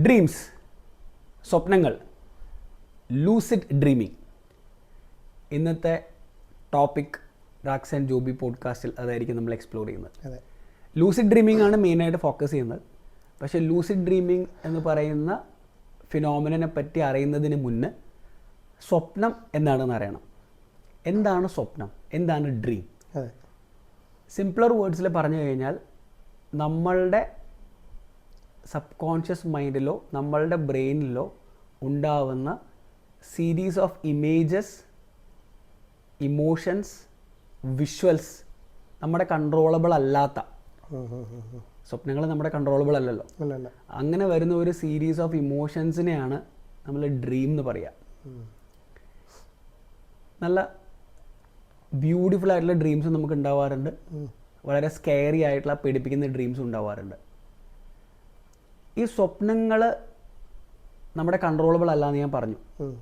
Dreams, സ്വപ്നങ്ങൾ, lucid dreaming. ഇന്നത്തെ topic റാക്സ് and Joby പോഡ്കാസ്റ്റിൽ അതായിരിക്കും നമ്മൾ എക്സ്പ്ലോർ ചെയ്യുന്നത്. ലൂസിഡ് ഡ്രീമിംഗ് ആണ് മെയിനായിട്ട് ഫോക്കസ് ചെയ്യുന്നത്. പക്ഷേ ലൂസിഡ് ഡ്രീമിംഗ് എന്ന് പറയുന്ന ഫിനോമിനനെ പറ്റി അറിയുന്നതിന് മുന്നേ സ്വപ്നം എന്താണെന്ന് അറിയണം. എന്താണ് സ്വപ്നം, എന്താണ് ഡ്രീം? സിംപ്ലർ വേർഡ്സിൽ പറഞ്ഞു കഴിഞ്ഞാൽ നമ്മളുടെ സബ് കോൺഷ്യസ് മൈൻഡിലോ നമ്മളുടെ ബ്രെയിനിലോ ഉണ്ടാവുന്ന series of images, emotions, visuals നമ്മുടെ കൺട്രോളബിൾ അല്ലാത്ത സ്വപ്നങ്ങൾ നമ്മുടെ കൺട്രോളബിൾ അല്ലല്ലോ. അങ്ങനെ വരുന്ന ഒരു സീരീസ് ഓഫ് ഇമോഷൻസിനെയാണ് നമ്മൾ ഡ്രീം എന്ന് പറയുക. നല്ല ബ്യൂട്ടിഫുൾ ആയിട്ടുള്ള ഡ്രീംസ് നമുക്ക് ഉണ്ടാവാറുണ്ട്, വളരെ സ്കെയറി ആയിട്ടുള്ള പേടിപ്പിക്കുന്ന ഡ്രീംസ് ഉണ്ടാവാറുണ്ട്. ഈ സ്വപ്നങ്ങൾ നമ്മുടെ കൺട്രോളബിൾ അല്ല എന്ന് ഞാൻ പറഞ്ഞു.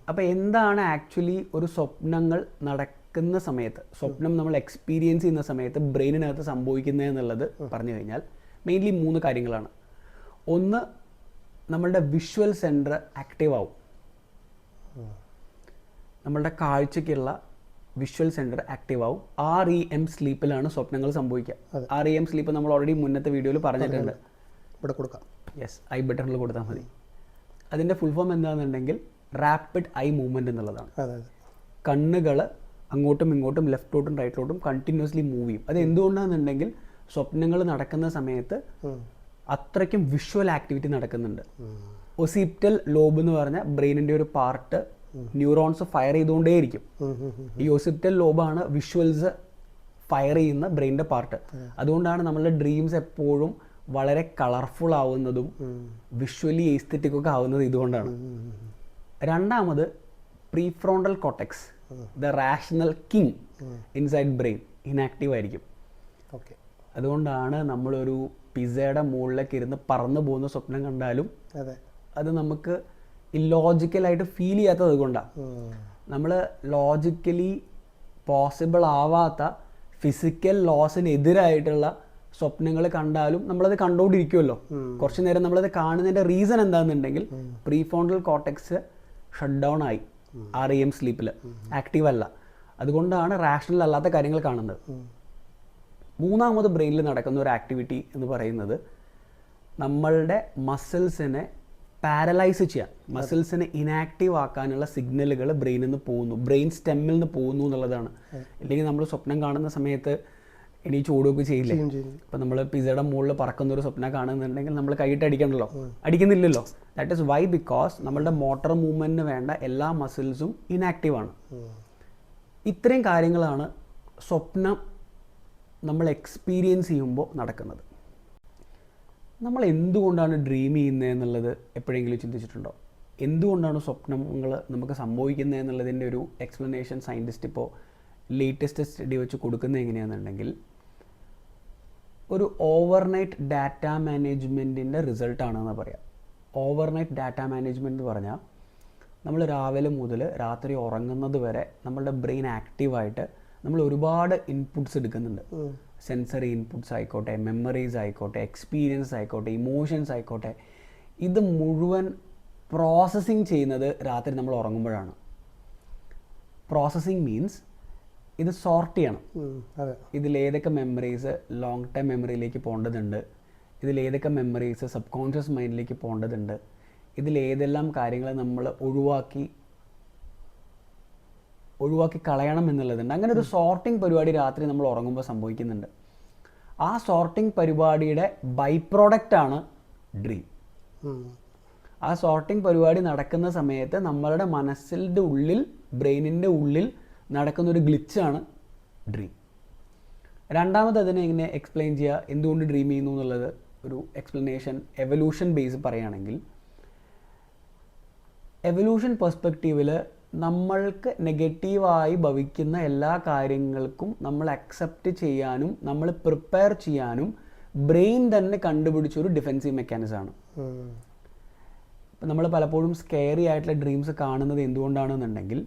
അപ്പോൾ എന്താണ് ആക്ച്വലി ഒരു സ്വപ്നങ്ങൾ നടക്കുന്ന സമയത്ത്, സ്വപ്നം നമ്മൾ എക്സ്പീരിയൻസ് ചെയ്യുന്ന സമയത്ത് ബ്രെയിനിനകത്ത് സംഭവിക്കുന്നത് എന്നുള്ളത് പറഞ്ഞു കഴിഞ്ഞാൽ മെയിൻലി 3 കാര്യങ്ങളാണ്. ഒന്ന്, നമ്മളുടെ വിഷ്വൽ സെൻറ്റർ ആക്റ്റീവ് ആവും. നമ്മളുടെ കാഴ്ചയ്ക്കുള്ള വിഷ്വൽ സെൻറ്റർ ആക്റ്റീവ് ആവും. REM സ്ലീപ്പിലാണ് സ്വപ്നങ്ങൾ സംഭവിക്കുക. REM സ്ലീപ്പ് നമ്മൾ ഓൾറെഡി മുന്നത്തെ വീഡിയോയിൽ പറഞ്ഞിട്ടുണ്ട്. ഇവിടെ കൊടുക്കാം. യെസ്, ഐ ബട്ടണിൽ കൊടുത്താൽ മതി. അതിൻ്റെ ഫുൾ ഫോം എന്താണെന്നുണ്ടെങ്കിൽ റാപ്പിഡ് ഐ മൂവ്മെൻറ്റ് എന്നുള്ളതാണ്. കണ്ണുകൾ അങ്ങോട്ടും ഇങ്ങോട്ടും ലെഫ്റ്റോട്ടും റൈറ്റിലോട്ടും കണ്ടിന്യൂസ്ലി മൂവ് ചെയ്യും. അത് എന്തുകൊണ്ടാണെന്നുണ്ടെങ്കിൽ സ്വപ്നങ്ങൾ നടക്കുന്ന സമയത്ത് അത്രയ്ക്കും വിഷ്വൽ ആക്ടിവിറ്റി നടക്കുന്നുണ്ട്. ഒസിപ്റ്റൽ ലോബ് എന്ന് പറഞ്ഞ ബ്രെയിനിൻ്റെ ഒരു പാർട്ട് ന്യൂറോൺസ് ഫയർ ചെയ്തുകൊണ്ടേയിരിക്കും. ഈ ഒസിപ്റ്റൽ ലോബാണ് വിഷ്വൽസ് ഫയർ ചെയ്യുന്ന ബ്രെയിനിൻ്റെ പാർട്ട്. അതുകൊണ്ടാണ് നമ്മളുടെ ഡ്രീംസ് എപ്പോഴും വളരെ കളർഫുൾ ആവുന്നതും വിഷ്വലി എസ്തെറ്റിക് ഒക്കെ ആവുന്നത് ഇതുകൊണ്ടാണ്. രണ്ടാമത്, prefrontal cortex, the rational king inside brain inactive ആയിരിക്കും. അതുകൊണ്ടാണ് നമ്മളൊരു പിസയുടെ മുകളിലേക്ക് ഇരുന്ന് പറന്നു പോകുന്ന സ്വപ്നം കണ്ടാലും അത് നമുക്ക് ഇല്ലോജിക്കലായിട്ട് ഫീൽ ചെയ്യാത്തത് അതുകൊണ്ടാണ്. നമ്മൾ ലോജിക്കലി പോസിബിൾ ആവാത്ത ഫിസിക്കൽ ലോസിനെതിരായിട്ടുള്ള സ്വപ്നങ്ങൾ കണ്ടാലും നമ്മളത് കണ്ടുകൊണ്ടിരിക്കുമല്ലോ. കുറച്ച് നേരം നമ്മളത് കാണുന്നതിൻ്റെ റീസൺ എന്താണെന്നുണ്ടെങ്കിൽ പ്രീഫ്രോണ്ടൽ കോർട്ടെക്സ് ഷട്ട് ഡൗൺ ആയി, REM സ്ലീപ്പിൽ ആക്റ്റീവ് അല്ല. അതുകൊണ്ടാണ് റാഷണൽ അല്ലാത്ത കാര്യങ്ങൾ കാണുന്നത്. മൂന്നാമത് ബ്രെയിനിൽ നടക്കുന്ന ഒരു ആക്ടിവിറ്റി എന്ന് പറയുന്നത് നമ്മളുടെ മസിൽസിനെ പാരലൈസ് ചെയ്യാൻ, മസിൽസിനെ ഇനാക്റ്റീവ് ആക്കാനുള്ള സിഗ്നലുകൾ ബ്രെയിനിൽ നിന്ന് പോകുന്നു, ബ്രെയിൻ സ്റ്റെമ്മിൽ നിന്ന് പോകുന്നു എന്നുള്ളതാണ്. ഇല്ലെങ്കിൽ നമ്മൾ സ്വപ്നം കാണുന്ന സമയത്ത് ഇനി ചൂടൊക്കെ ചെയ്യില്ലേ? ഇപ്പം നമ്മൾ പിസയുടെ മുകളിൽ പറക്കുന്ന ഒരു സ്വപ്നം കാണുന്നുണ്ടെങ്കിൽ നമ്മൾ കൈയിട്ട് അടിക്കണമല്ലോ, അടിക്കുന്നില്ലല്ലോ. ദാറ്റ് ഈസ് വൈ, ബിക്കോസ് നമ്മളുടെ മോട്ടോർ മൂവ്മെൻറ്റിന് വേണ്ട എല്ലാ മസിൽസും ഇനാക്റ്റീവാണ്. ഇത്രയും കാര്യങ്ങളാണ് സ്വപ്നം നമ്മൾ എക്സ്പീരിയൻസ് ചെയ്യുമ്പോൾ നടക്കുന്നത്. നമ്മൾ എന്തുകൊണ്ടാണ് ഡ്രീം ചെയ്യുന്നത് എന്നുള്ളത് എപ്പോഴെങ്കിലും ചിന്തിച്ചിട്ടുണ്ടോ? എന്തുകൊണ്ടാണ് സ്വപ്നങ്ങൾ നമുക്ക് സംഭവിക്കുന്നത് എന്നുള്ളതിൻ്റെ ഒരു എക്സ്പ്ലനേഷൻ സയൻറ്റിസ്റ്റ് ഇപ്പോൾ ലേറ്റസ്റ്റ് സ്റ്റഡി വെച്ച് കൊടുക്കുന്നത് എങ്ങനെയാണെന്നുണ്ടെങ്കിൽ ഒരു ഓവർനൈറ്റ് ഡാറ്റ മാനേജ്മെൻറ്റിൻ്റെ റിസൾട്ടാണെന്ന് പറയാം. ഓവർനൈറ്റ് ഡാറ്റ മാനേജ്മെൻറ്റ് എന്ന് പറഞ്ഞാൽ നമ്മൾ രാവിലെ മുതൽ രാത്രി ഉറങ്ങുന്നത് വരെ നമ്മളുടെ ബ്രെയിൻ ആക്റ്റീവായിട്ട് നമ്മൾ ഒരുപാട് ഇൻപുട്സ് എടുക്കുന്നുണ്ട്. സെൻസറി ഇൻപുട്സ് ആയിക്കോട്ടെ, മെമ്മറീസ് ആയിക്കോട്ടെ, എക്സ്പീരിയൻസ് ആയിക്കോട്ടെ, ഇമോഷൻസ് ആയിക്കോട്ടെ, ഇത് മുഴുവൻ പ്രോസസ്സിങ് ചെയ്യുന്നത് രാത്രി നമ്മൾ ഉറങ്ങുമ്പോഴാണ്. പ്രോസസ്സിങ് മീൻസ് ഇത് സോർട്ട് ചെയ്യണം. ഇതിലേതൊക്കെ മെമ്മറീസ് ലോങ് ടൈം മെമ്മറിയിലേക്ക് പോകേണ്ടതുണ്ട്, ഇതിലേതൊക്കെ മെമ്മറീസ് സബ് കോൺഷ്യസ് മൈൻഡിലേക്ക് പോകേണ്ടതുണ്ട്, ഇതിലേതെല്ലാം കാര്യങ്ങൾ നമ്മൾ ഒഴിവാക്കി കളയണം എന്നുള്ളതുണ്ട്. അങ്ങനെ ഒരു സോർട്ടിംഗ് പരിപാടി രാത്രി നമ്മൾ ഉറങ്ങുമ്പോൾ സംഭവിക്കുന്നുണ്ട്. ആ സോർട്ടിംഗ് പരിപാടിയുടെ ബൈ പ്രോഡക്റ്റാണ് ഡ്രീം. ആ സോർട്ടിംഗ് പരിപാടി നടക്കുന്ന സമയത്ത് നമ്മളുടെ മനസ്സിൻ്റെ ഉള്ളിൽ, ബ്രെയിനിൻ്റെ ഉള്ളിൽ നടക്കുന്നൊരു ഗ്ലിച്ചാണ് ഡ്രീം. രണ്ടാമത് അതിനെ എങ്ങനെ എക്സ്പ്ലെയിൻ ചെയ്യുക, എന്തുകൊണ്ട് ഡ്രീം ചെയ്യുന്നു എന്നുള്ളത് ഒരു എക്സ്പ്ലനേഷൻ എവല്യൂഷൻ ബേസ് പറയുകയാണെങ്കിൽ, എവല്യൂഷൻ പെർസ്പെക്റ്റീവിൽ നമ്മൾക്ക് നെഗറ്റീവായി ഭവിക്കുന്ന എല്ലാ കാര്യങ്ങൾക്കും നമ്മൾ അക്സെപ്റ്റ് ചെയ്യാനും നമ്മൾ പ്രിപ്പയർ ചെയ്യാനും ബ്രെയിൻ തന്നെ കണ്ടുപിടിച്ചൊരു ഡിഫെൻസീവ് മെക്കാനിസമാണ്. ഇപ്പം നമ്മൾ പലപ്പോഴും സ്കെയറി ആയിട്ടുള്ള ഡ്രീംസ് കാണുന്നത് എന്തുകൊണ്ടാണെന്നുണ്ടെങ്കിൽ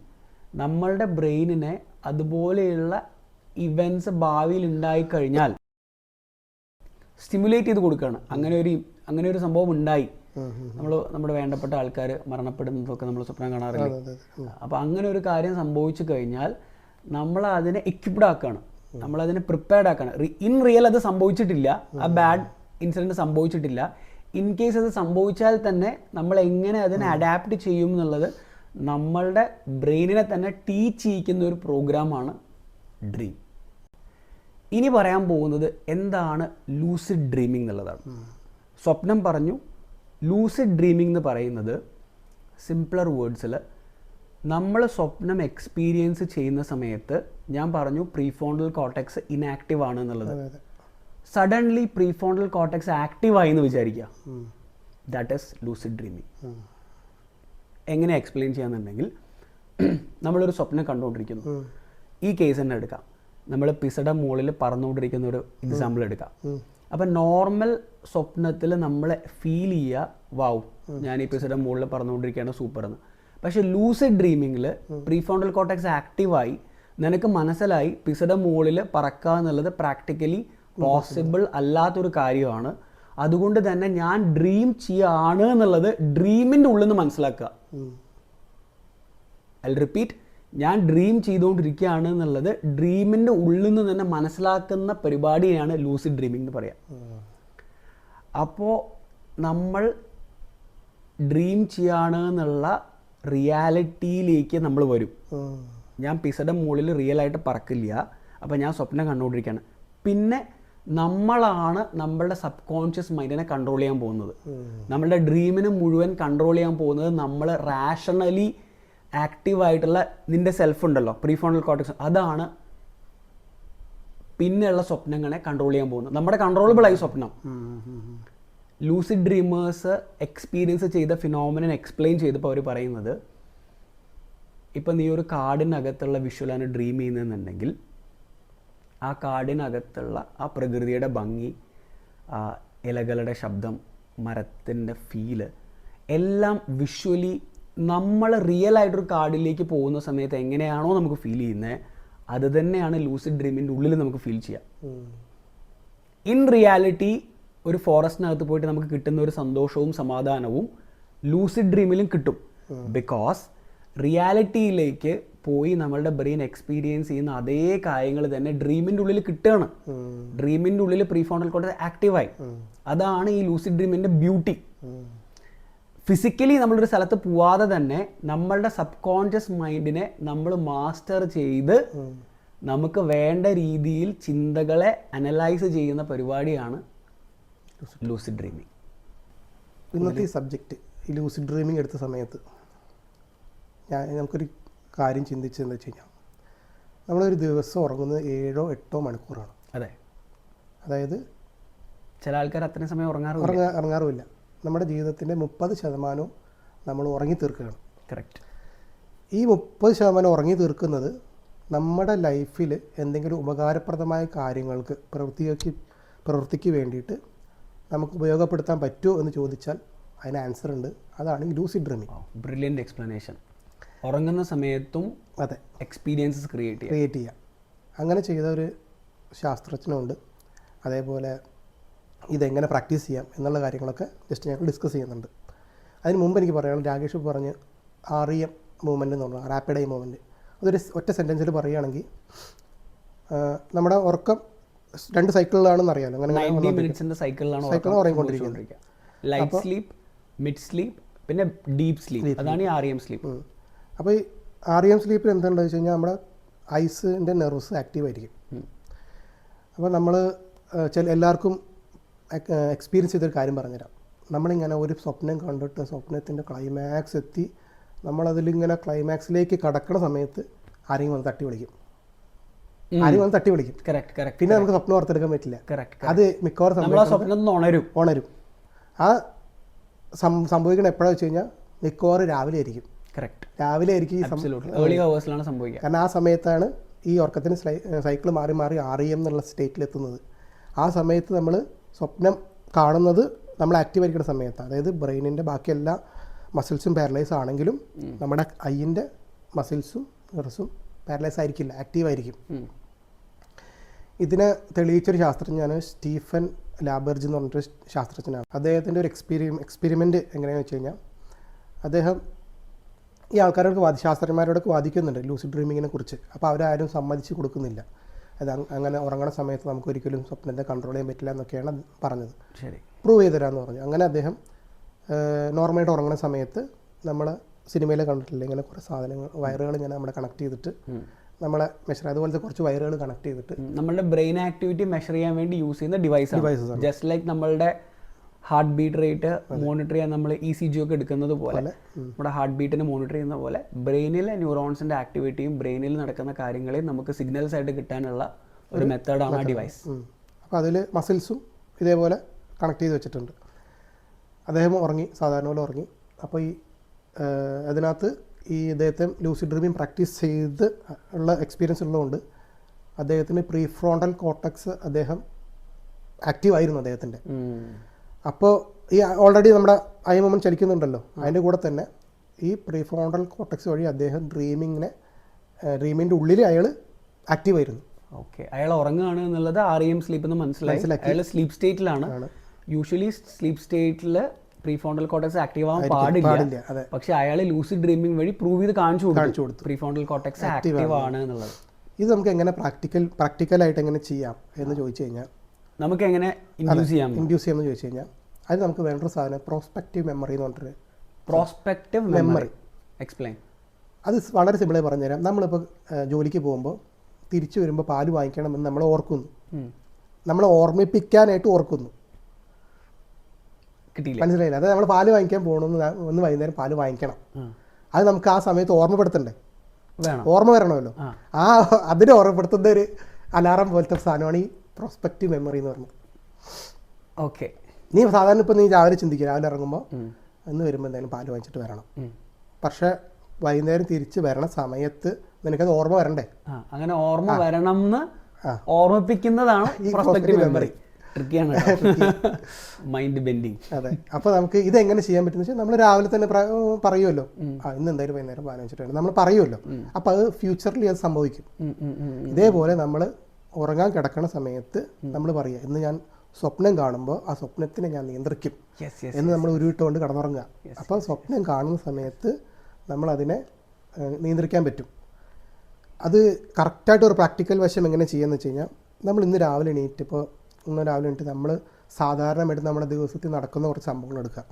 നമ്മളുടെ ബ്രെയിനിനെ അതുപോലെയുള്ള ഇവൻറ്റ്സ് ഭാവിയിൽ ഉണ്ടായിക്കഴിഞ്ഞാൽ സ്റ്റിമുലേറ്റ് ചെയ്ത് കൊടുക്കുകയാണ്. അങ്ങനെ ഒരു സംഭവം ഉണ്ടായി, നമ്മുടെ വേണ്ടപ്പെട്ട ആൾക്കാർ മരണപ്പെടുന്നതൊക്കെ നമ്മൾ സ്വപ്നം കാണാറില്ല. അപ്പോൾ അങ്ങനെ ഒരു കാര്യം സംഭവിച്ചു കഴിഞ്ഞാൽ നമ്മൾ അതിനെ എക്വിപ്ഡ് ആക്കുകയാണ്, നമ്മളതിനെ പ്രിപ്പയർഡ് ആക്കുകയാണ്. ഇൻ റിയൽ അത് സംഭവിച്ചിട്ടില്ല, ആ ബാഡ് ഇൻസിഡൻറ്റ് സംഭവിച്ചിട്ടില്ല. ഇൻ കേസ് അത് സംഭവിച്ചാൽ തന്നെ നമ്മൾ എങ്ങനെ അതിനെ അഡാപ്റ്റ് ചെയ്യും എന്നുള്ളത് നമ്മളുടെ ബ്രെയിനിനെ തന്നെ ടീച്ച് ചെയ്യിക്കുന്ന ഒരു പ്രോഗ്രാമാണ് ഡ്രീം. ഇനി പറയാൻ പോകുന്നത് എന്താണ് ലൂസിഡ് ഡ്രീമിംഗ് എന്നുള്ളതാണ്. സ്വപ്നം പറഞ്ഞു. ലൂസിഡ് ഡ്രീമിംഗ് എന്ന് പറയുന്നത് സിംപ്ലർ വേർഡ്സിൽ നമ്മൾ സ്വപ്നം എക്സ്പീരിയൻസ് ചെയ്യുന്ന സമയത്ത് ഞാൻ പറഞ്ഞു പ്രീഫോണ്ടൽ കോർട്ടെക്സ് ഇനാക്റ്റീവ് ആണ് എന്നുള്ളത്. സഡൻലി പ്രീഫോണ്ടൽ കോർട്ടെക്സ് ആക്റ്റീവ് ആയി എന്ന് വിചാരിക്കുക, ദാറ്റ് ഈസ് ലൂസിഡ് ഡ്രീമിംഗ്. എങ്ങനെ എക്സ്പ്ലെയിൻ ചെയ്യാന്നുണ്ടെങ്കിൽ, നമ്മളൊരു സ്വപ്നം കണ്ടുകൊണ്ടിരിക്കുന്നു. ഈ കേസ് തന്നെ എടുക്കാം, നമ്മൾ പിസയുടെ മുകളിൽ പറന്നുകൊണ്ടിരിക്കുന്ന ഒരു എക്സാമ്പിൾ എടുക്കാം. അപ്പം നോർമൽ സ്വപ്നത്തിൽ നമ്മൾ ഫീൽ ചെയ്യുക വാവ് ഞാൻ ഈ പിസയുടെ മുകളിൽ പറന്നുകൊണ്ടിരിക്കുകയാണ് സൂപ്പർ എന്ന്. പക്ഷേ ലൂസിഡ് ഡ്രീമിങ്ങിൽ പ്രീഫോണ്ടൽ കോർട്ടെക്സ് ആക്റ്റീവായി നിനക്ക് മനസ്സിലായി പിസയുടെ മുകളിൽ പറക്കുക എന്നുള്ളത് പ്രാക്ടിക്കലി പോസിബിൾ അല്ലാത്തൊരു കാര്യമാണ്. അതുകൊണ്ട് തന്നെ ഞാൻ ഡ്രീം ചെയ്യാണ് എന്നുള്ളത് ഡ്രീമിൻ്റെ ഉള്ളിൽ നിന്ന് മനസ്സിലാക്കുക. ഐ റിപ്പീറ്റ്, ഞാൻ ഡ്രീം ചെയ്തുകൊണ്ടിരിക്കുകയാണ് എന്നുള്ളത് ഡ്രീമിൻ്റെ ഉള്ളിൽ നിന്ന് തന്നെ മനസ്സിലാക്കുന്ന പരിപാടിയാണ് ലൂസിഡ് ഡ്രീമിംഗ് എന്ന് പറയാം. അപ്പോൾ നമ്മൾ ഡ്രീം ചെയ്യാണ് എന്നുള്ള റിയാലിറ്റിയിലേക്ക് നമ്മൾ വരും. ഞാൻ പിസയുടെ മുകളിൽ റിയലായിട്ട് പറക്കില്ല, അപ്പോൾ ഞാൻ സ്വപ്നം കണ്ടുകൊണ്ടിരിക്കുകയാണ്. പിന്നെ നമ്മളാണ് നമ്മളുടെ സബ് കോൺഷ്യസ് മൈൻഡിനെ കൺട്രോൾ ചെയ്യാൻ പോകുന്നത്. നമ്മളുടെ ഡ്രീമിനെ മുഴുവൻ കൺട്രോൾ ചെയ്യാൻ പോകുന്നത് നമ്മൾ റാഷണലി ആക്റ്റീവായിട്ടുള്ള നിൻ്റെ സെൽഫ് ഉണ്ടല്ലോ, പ്രീഫോണ്ടൽ കോർട്ടെക്സ്, അതാണ് പിന്നെയുള്ള സ്വപ്നങ്ങളെ കൺട്രോൾ ചെയ്യാൻ പോകുന്നത്. നമ്മുടെ കൺട്രോളബിളായി സ്വപ്നം. ലൂസിഡ് ഡ്രീമേഴ്സ് എക്സ്പീരിയൻസ് ചെയ്ത ഫിനോമിനൻ എക്സ്പ്ലെയിൻ ചെയ്തപ്പോൾ അവർ പറയുന്നത്, ഇപ്പം നീ ഒരു കാടിനകത്തുള്ള വിഷ്വലാണ് ഡ്രീം ചെയ്യുന്നതെന്നുണ്ടെങ്കിൽ ആ കാടിനകത്തുള്ള ആ പ്രകൃതിയുടെ ഭംഗി, ഇലകളുടെ ശബ്ദം, മരത്തിൻ്റെ ഫീല് എല്ലാം വിഷ്വലി നമ്മൾ റിയൽ ആയിട്ടൊരു കാടിലേക്ക് പോകുന്ന സമയത്ത് എങ്ങനെയാണോ നമുക്ക് ഫീൽ ചെയ്യുന്നത് അത് തന്നെയാണ് ലൂസിഡ് ഡ്രീമിൻ്റെ ഉള്ളിൽ നമുക്ക് ഫീൽ ചെയ്യാം. ഇൻ റിയാലിറ്റി ഒരു ഫോറസ്റ്റിനകത്ത് പോയിട്ട് നമുക്ക് കിട്ടുന്ന ഒരു സന്തോഷവും സമാധാനവും ലൂസിഡ് ഡ്രീമിലും കിട്ടും. ബിക്കോസ് റിയാലിറ്റിയിലേക്ക് പോയി നമ്മളുടെ ബ്രെയിൻ എക്സ്പീരിയൻസ് ചെയ്യുന്ന അതേ കാര്യങ്ങൾ തന്നെ ഡ്രീമിൻ്റെ ഉള്ളിൽ കിട്ടുകയാണ്. ഡ്രീമിൻ്റെ ഉള്ളിൽ പ്രീഫോണ്ടൽ കോർട്ടെക്സ് ആക്റ്റീവായി. അതാണ് ഈ ലൂസിഡ് ഡ്രീമിൻ്റെ ബ്യൂട്ടി. ഫിസിക്കലി നമ്മളൊരു സ്ഥലത്ത് പോവാതെ തന്നെ നമ്മളുടെ സബ് കോൺഷ്യസ് മൈൻഡിനെ നമ്മൾ മാസ്റ്റർ ചെയ്ത് നമുക്ക് വേണ്ട രീതിയിൽ ചിന്തകളെ അനലൈസ് ചെയ്യുന്ന പരിപാടിയാണ് ലൂസിഡ് ഡ്രീമിങ്. ഇന്നത്തെ ഈ സബ്ജക്റ്റ് ഈ ലൂസിഡ് ഡ്രീമിങ് എടുത്ത സമയത്ത് നമുക്കൊരു കാര്യം ചിന്തിച്ചതെന്ന് വെച്ച് കഴിഞ്ഞാൽ, നമ്മളൊരു ദിവസം ഉറങ്ങുന്നത് 7-8 മണിക്കൂറാണ്. അതെ, അതായത് ചില ആൾക്കാർ അത്രയും സമയം ഉറങ്ങാറുമില്ല. നമ്മുടെ ജീവിതത്തിൻ്റെ 30% നമ്മൾ ഉറങ്ങി തീർക്കുകയാണ്. കറക്റ്റ്. ഈ 30% ഉറങ്ങി തീർക്കുന്നത് നമ്മുടെ ലൈഫിൽ എന്തെങ്കിലും ഉപകാരപ്രദമായ കാര്യങ്ങൾക്ക് പ്രവൃത്തിക്ക് വേണ്ടിയിട്ട് നമുക്ക് ഉപയോഗപ്പെടുത്താൻ പറ്റുമോ എന്ന് ചോദിച്ചാൽ അതിന് ആൻസർ ഉണ്ട്. അതാണ് ഈ ലൂസിഡ് ഡ്രീമിങ്. Brilliant explanation. ഉറങ്ങുന്ന സമയത്തും അതെ എക്സ്പീരിയൻസസ് ക്രിയേറ്റ് ചെയ്യുക. അങ്ങനെ ചെയ്ത ഒരു ശാസ്ത്രജ്ഞനുണ്ട്. അതേപോലെ ഇതെങ്ങനെ പ്രാക്ടീസ് ചെയ്യാം എന്നുള്ള കാര്യങ്ങളൊക്കെ ജസ്റ്റ് ഞങ്ങൾ ഡിസ്കസ് ചെയ്യുന്നുണ്ട്. അതിന് മുമ്പ് എനിക്ക് പറയാനുള്ളത്, രാകേഷ് പറഞ്ഞ് REM മൂവ്മെൻറ്റ് എന്ന് പറഞ്ഞാൽ റാപ്പിഡ് ഐ മൂവ്മെൻറ്റ്, അതൊരു ഒറ്റ സെൻറ്റൻസിൽ പറയുകയാണെങ്കിൽ നമ്മുടെ ഉറക്കം 2 സൈക്കിളിലാണെന്ന് അറിയാമല്ലോ. അങ്ങനെ 90 മിനിറ്റ്സിൻ്റെ സൈക്കിളിലാണ് ഉറങ്ങിക്കൊണ്ടിരിക്കുന്നത്. ലൈറ്റ് സ്ലീപ്പ്, മിഡ് സ്ലീപ്പ്, പിന്നെ ഡീപ്പ് സ്ലീപ്പ്. അതാണ് ഈ REM സ്ലീപ്പ്. അപ്പോൾ ഈ REM സ്ലീപ്പിൽ എന്താണെന്ന് വെച്ച് കഴിഞ്ഞാൽ നമ്മുടെ ഐസിൻ്റെ നെർവ്സ് ആക്റ്റീവ് ആയിരിക്കും. അപ്പോൾ നമ്മൾ എല്ലാവർക്കും എക്സ്പീരിയൻസ് ചെയ്തൊരു കാര്യം പറഞ്ഞുതരാം. നമ്മളിങ്ങനെ ഒരു സ്വപ്നം കണ്ടിട്ട് സ്വപ്നത്തിൻ്റെ ക്ലൈമാക്സ് എത്തി നമ്മളതിലിങ്ങനെ ക്ലൈമാക്സിലേക്ക് കടക്കണ സമയത്ത് ആരെങ്കിലും വന്ന് തട്ടി വിളിക്കും. പിന്നെ നമുക്ക് സ്വപ്നം ഓർത്തെടുക്കാൻ പറ്റില്ല. അത് മിക്കവാറും സ്വപ്നം ഉണരും. ആ സംഭവിക്കണം എപ്പോഴാണെന്ന് വെച്ച് കഴിഞ്ഞാൽ മിക്കവാറും രാവിലെ ആയിരിക്കും. രാവിലെ ആയിരിക്കും സംഭവിക്കുക. കാരണം ആ സമയത്താണ് ഈ ഉറക്കത്തിന് സൈക്കിൾ മാറി മാറി REM എന്നുള്ള സ്റ്റേറ്റിലെത്തുന്നത്. ആ സമയത്ത് നമ്മൾ സ്വപ്നം കാണുന്നത് നമ്മൾ ആക്റ്റീവ് ആയിരിക്കുന്ന സമയത്താണ്. അതായത് ബ്രെയിനിൻ്റെ ബാക്കി എല്ലാ മസിൽസും പാരലൈസ് ആണെങ്കിലും നമ്മുടെ ഐൻ്റെ മസിൽസും നെർവ്സും പാരലൈസ് ആയിരിക്കില്ല, ആക്റ്റീവ് ആയിരിക്കും. ഇതിനെ തെളിയിച്ചൊരു ശാസ്ത്രജ്ഞനാണ് സ്റ്റീഫൻ ലാബർജ് എന്ന് പറഞ്ഞിട്ട് ശാസ്ത്രജ്ഞനാണ്. അദ്ദേഹത്തിൻ്റെ ഒരു എക്സ്പെരിമെൻറ്റ് എങ്ങനെയാണെന്ന് വെച്ച് കഴിഞ്ഞാൽ അദ്ദേഹം ഈ ആൾക്കാരോട് ശാസ്ത്രജ്ഞന്മാരോടൊക്കെ വാദിക്കുന്നുണ്ട് ലൂസിഡ് ഡ്രീമിങ്ങിനെ കുറിച്ച്. അപ്പോൾ അവരാരും സമ്മതിച്ച് കൊടുക്കുന്നില്ല. അത് അങ്ങനെ ഉറങ്ങണ സമയത്ത് നമുക്ക് ഒരിക്കലും സ്വപ്നത്തെ കൺട്രോൾ ചെയ്യാൻ പറ്റില്ല എന്നൊക്കെയാണ് പറഞ്ഞത്. ശരി, പ്രൂവ് ചെയ്ത് തരാമെന്ന് പറഞ്ഞു. അങ്ങനെ അദ്ദേഹം നോർമലായിട്ട് ഉറങ്ങുന്ന സമയത്ത് നമ്മൾ സിനിമയിൽ കണ്ടിട്ടില്ല ഇങ്ങനെ കുറേ സാധനങ്ങൾ വയറുകൾ ഇങ്ങനെ നമ്മളെ കണക്ട് ചെയ്തിട്ട് നമ്മളെ മെഷർ അതുപോലത്തെ കുറച്ച് വയറുകൾ കണക്ട് ചെയ്തിട്ട് നമ്മളുടെ ബ്രെയിൻ ആക്ടിവിറ്റി മെഷർ ചെയ്യാൻ വേണ്ടി യൂസ് ചെയ്യുന്ന ഡിവൈസസ്. ജസ്റ്റ് ലൈക്ക് നമ്മളുടെ ഹാർട്ട് ബീറ്റ് റേറ്റ് മോണിറ്റർ ചെയ്യാൻ നമ്മൾ ECG ഒക്കെ എടുക്കുന്നത് പോലെ നമ്മുടെ ഹാർട്ട് ബീറ്റിനെ മോണിറ്റർ ചെയ്യുന്ന പോലെ ബ്രെയിനിലെ ന്യൂറോൺസിൻ്റെ ആക്ടിവിറ്റിയും ബ്രെയിനിൽ നടക്കുന്ന കാര്യങ്ങളെയും നമുക്ക് സിഗ്നൽസ് ആയിട്ട് കിട്ടാനുള്ള ഒരു മെത്തേഡാണ് ആ ഡിവൈസ്. അപ്പോൾ അതിൽ മസിൽസും ഇതേപോലെ കണക്ട് ചെയ്ത് വെച്ചിട്ടുണ്ട്. അദ്ദേഹം ഉറങ്ങി, സാധാരണ പോലെ ഉറങ്ങി. അപ്പോൾ ഈ അതിനകത്ത് ഈ അദ്ദേഹത്തെ ലൂസിഡ് ഡ്രീമിങ് പ്രാക്ടീസ് ചെയ്ത് ഉള്ള എക്സ്പീരിയൻസ് ഉള്ളതുകൊണ്ട് അദ്ദേഹത്തിന് പ്രീ ഫ്രോണ്ടൽ കോർട്ടക്സ് അദ്ദേഹം ആക്റ്റീവ് ആയിരുന്നു അദ്ദേഹത്തിൻ്റെ. അപ്പോൾ ഈ ഓൾറെഡി നമ്മുടെ ഐ മൊമെന്റ് ചലിക്കുന്നുണ്ടല്ലോ, അതിൻ്റെ കൂടെ തന്നെ ഈ പ്രീ ഫ്രോണ്ടൽ കോർട്ടക്സ് വഴി അദ്ദേഹം ഡ്രീമിൻ്റെ ഉള്ളിൽ അയാൾ ആക്റ്റീവ് ആയിരുന്നു. ഓക്കെ, അയാൾ ഉറങ്ങുകയാണ് എന്നുള്ളത് REM സ്ലീപ്പ് എന്ന് മനസ്സിലായി. അയാൾ സ്ലീപ്പ് സ്റ്റേറ്റിലാണ്. യൂഷ്വലി സ്ലീപ്പ് സ്റ്റേറ്റിൽ പ്രീ ഫ്രോണ്ടൽ കോർട്ടക്സ് ആക്റ്റീവ് ആവാൻ പാടില്ല. പക്ഷെ അയാൾ ലൂസിഡ് ഡ്രീമിംഗ് വഴി പ്രൂവ് ചെയ്ത് കാണിച്ചു കൊടുത്തു പ്രീ ഫ്രോണ്ടൽ കോർട്ടക്സ് ആക്റ്റീവ് ആണ് എന്നുള്ളത്. ഇത് നമുക്ക് എങ്ങനെ പ്രാക്ടിക്കലായിട്ട് എങ്ങനെ ചെയ്യാം എന്ന് ചോദിച്ചു കഴിഞ്ഞാൽ നമുക്ക് എങ്ങനെ ഇൻഡ്യൂസ് ചെയ്യാമെന്ന് ചോദിച്ചു കഴിഞ്ഞാൽ അത് നമുക്ക് വേണ്ടൊരു സാധനം പ്രോസ്പെക്റ്റീവ് മെമ്മറി എന്ന് പറഞ്ഞിട്ട്. Prospective memory explain. അത് വളരെ സിമ്പിളായി പറഞ്ഞുതരാം. നമ്മളിപ്പോൾ ജോലിക്ക് പോകുമ്പോൾ തിരിച്ചു വരുമ്പോൾ പാല് വാങ്ങിക്കണമെന്ന് നമ്മൾ ഓർക്കുന്നു, നമ്മൾ ഓർമ്മിപ്പിക്കാനായിട്ട് ഓർക്കുന്നു. മനസ്സിലായില്ല? അതായത് നമ്മൾ പാല് വാങ്ങിക്കാൻ പോകണമെന്ന് ഒന്ന് വൈകുന്നേരം പാല് വാങ്ങിക്കണം. അത് നമുക്ക് ആ സമയത്ത് ഓർമ്മപ്പെടുത്തണ്ടേ, ഓർമ്മ വരണമല്ലോ. അതിനെ ഓർമ്മപ്പെടുത്തുന്ന ഒരു അലാറം പോലത്തെ സാധനമാണ് ഈ പ്രോസ്പെക്റ്റീവ് മെമ്മറി എന്ന് പറഞ്ഞത്. ഓക്കെ, നീ സാധാരണ ഇപ്പോൾ നീ രാവിലെ ചിന്തിക്കുക, രാവിലെ ഇറങ്ങുമ്പോൾ എന്ന് വരുമ്പോൾ എന്തായാലും പാല് വാങ്ങിച്ചിട്ട് വരണം. പക്ഷേ വൈകുന്നേരം തിരിച്ച് വരണ സമയത്ത് നിനക്കത് ഓർമ്മ വരണ്ടേ? അങ്ങനെ ഓർമ്മ വരണം എന്ന് ഓർമ്മിപ്പിക്കുന്നതാണ് ഈ പ്രോസ്പെക്റ്റീവ് മെമ്മറി. Mind bending. അതെ. അപ്പോൾ നമുക്ക് ഇതെങ്ങനെ ചെയ്യാൻ പറ്റുന്ന വെച്ചാൽ നമ്മൾ രാവിലെ തന്നെ പറയുമല്ലോ, ഇന്ന് എന്തായാലും വൈകുന്നേരം പാല് വാങ്ങിച്ചിട്ട് വരണം, നമ്മൾ പറയുമല്ലോ. അപ്പോൾ അത് ഫ്യൂച്ചറിൽ അത് സംഭവിക്കും. ഇതേപോലെ നമ്മൾ ഉറങ്ങാൻ കിടക്കണ സമയത്ത് നമ്മൾ പറയുക, ഇന്ന് ഞാൻ സ്വപ്നം കാണുമ്പോൾ ആ സ്വപ്നത്തിനെ ഞാൻ നിയന്ത്രിക്കും എന്ന് നമ്മൾ ഉരുവിട്ടുകൊണ്ട് കിടന്നുറങ്ങുക. അപ്പോൾ സ്വപ്നം കാണുന്ന സമയത്ത് നമ്മളതിനെ നിയന്ത്രിക്കാൻ പറ്റും. അത് കറക്റ്റായിട്ട് ഒരു പ്രാക്ടിക്കൽ വശം എങ്ങനെ ചെയ്യാന്ന് വെച്ച് കഴിഞ്ഞാൽ നമ്മൾ ഇന്ന് രാവിലെ എണീറ്റ് നമ്മൾ സാധാരണയായിട്ട് നമ്മുടെ ദിവസത്തിൽ നടക്കുന്ന കുറച്ച് സംഭവങ്ങൾ എടുക്കുക.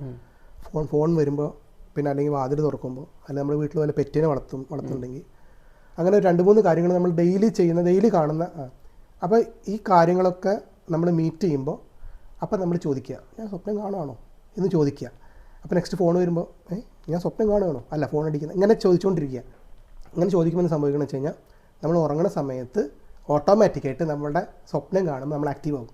ഫോൺ വരുമ്പോൾ, പിന്നെ അല്ലെങ്കിൽ വാതിൽ തുറക്കുമ്പോൾ, അല്ലെങ്കിൽ നമ്മൾ വീട്ടിൽ വല്ല പെറ്റിനെ വളർത്തുന്നുണ്ടെങ്കിൽ അങ്ങനെ 2-3 കാര്യങ്ങൾ നമ്മൾ ഡെയിലി കാണുന്ന. അപ്പോൾ ഈ കാര്യങ്ങളൊക്കെ നമ്മൾ മീറ്റ് ചെയ്യുമ്പോൾ അപ്പോൾ നമ്മൾ ചോദിക്കുക, ഞാൻ സ്വപ്നം കാണുകയാണോ എന്ന് ചോദിക്കുക. അപ്പോൾ നെക്സ്റ്റ് ഫോൺ വരുമ്പോൾ ഞാൻ സ്വപ്നം കാണുകയാണോ, അല്ല ഫോൺ അടിക്കുന്നത്, ഇങ്ങനെ ചോദിച്ചുകൊണ്ടിരിക്കുക. അങ്ങനെ ചോദിക്കുമ്പോൾ സംഭവിക്കണമെന്ന് വെച്ച് കഴിഞ്ഞാൽ നമ്മൾ ഉറങ്ങുന്ന സമയത്ത് ഓട്ടോമാറ്റിക്കായിട്ട് നമ്മളുടെ സ്വപ്നം കാണുമ്പോൾ നമ്മൾ ആക്റ്റീവ് ആകും.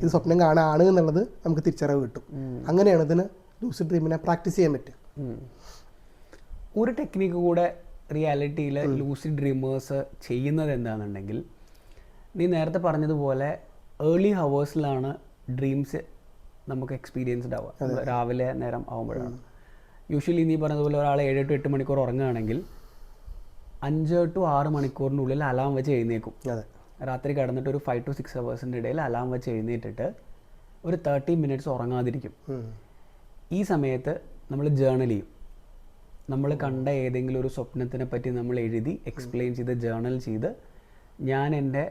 ഇത് സ്വപ്നം കാണാണ് എന്നുള്ളത് നമുക്ക് തിരിച്ചറിവ് കിട്ടും. അങ്ങനെയാണ് ഇതിന് ലൂസിഡ് ഡ്രീമിനെ പ്രാക്ടീസ് ചെയ്യാൻ പറ്റുക. ഒരു ടെക്നിക്ക് കൂടെ റിയാലിറ്റിയിൽ ലൂസിഡ് ഡ്രീമേഴ്സ് ചെയ്യുന്നത് എന്താണെന്നുണ്ടെങ്കിൽ, നീ നേരത്തെ പറഞ്ഞതുപോലെ ഏർലി ഹവേഴ്സിലാണ് ഡ്രീംസ് നമുക്ക് എക്സ്പീരിയൻസ്ഡ് ആവുക, രാവിലെ നേരം ആകുമ്പോഴാണ്. യൂഷ്വലി നീ പറഞ്ഞതുപോലെ ഒരാൾ 7 to 8 മണിക്കൂർ ഉറങ്ങുകയാണെങ്കിൽ 5 to 6 മണിക്കൂറിനുള്ളിൽ അലാം വെച്ച് എഴുന്നേക്കും. രാത്രി കിടന്നിട്ട് ഒരു 5 to 6 hours ഇടയിൽ അലാം വെച്ച് എഴുന്നേറ്റിട്ട് ഒരു 30 minutes ഉറങ്ങാതിരിക്കും. ഈ സമയത്ത് നമ്മൾ ജേർണൽ ചെയ്യും. നമ്മൾ കണ്ട ഏതെങ്കിലും ഒരു സ്വപ്നത്തിനെ പറ്റി നമ്മൾ എഴുതി എക്സ്പ്ലെയിൻ ചെയ്ത് ജേർണൽ ചെയ്ത്, ഞാൻ എൻ്റെ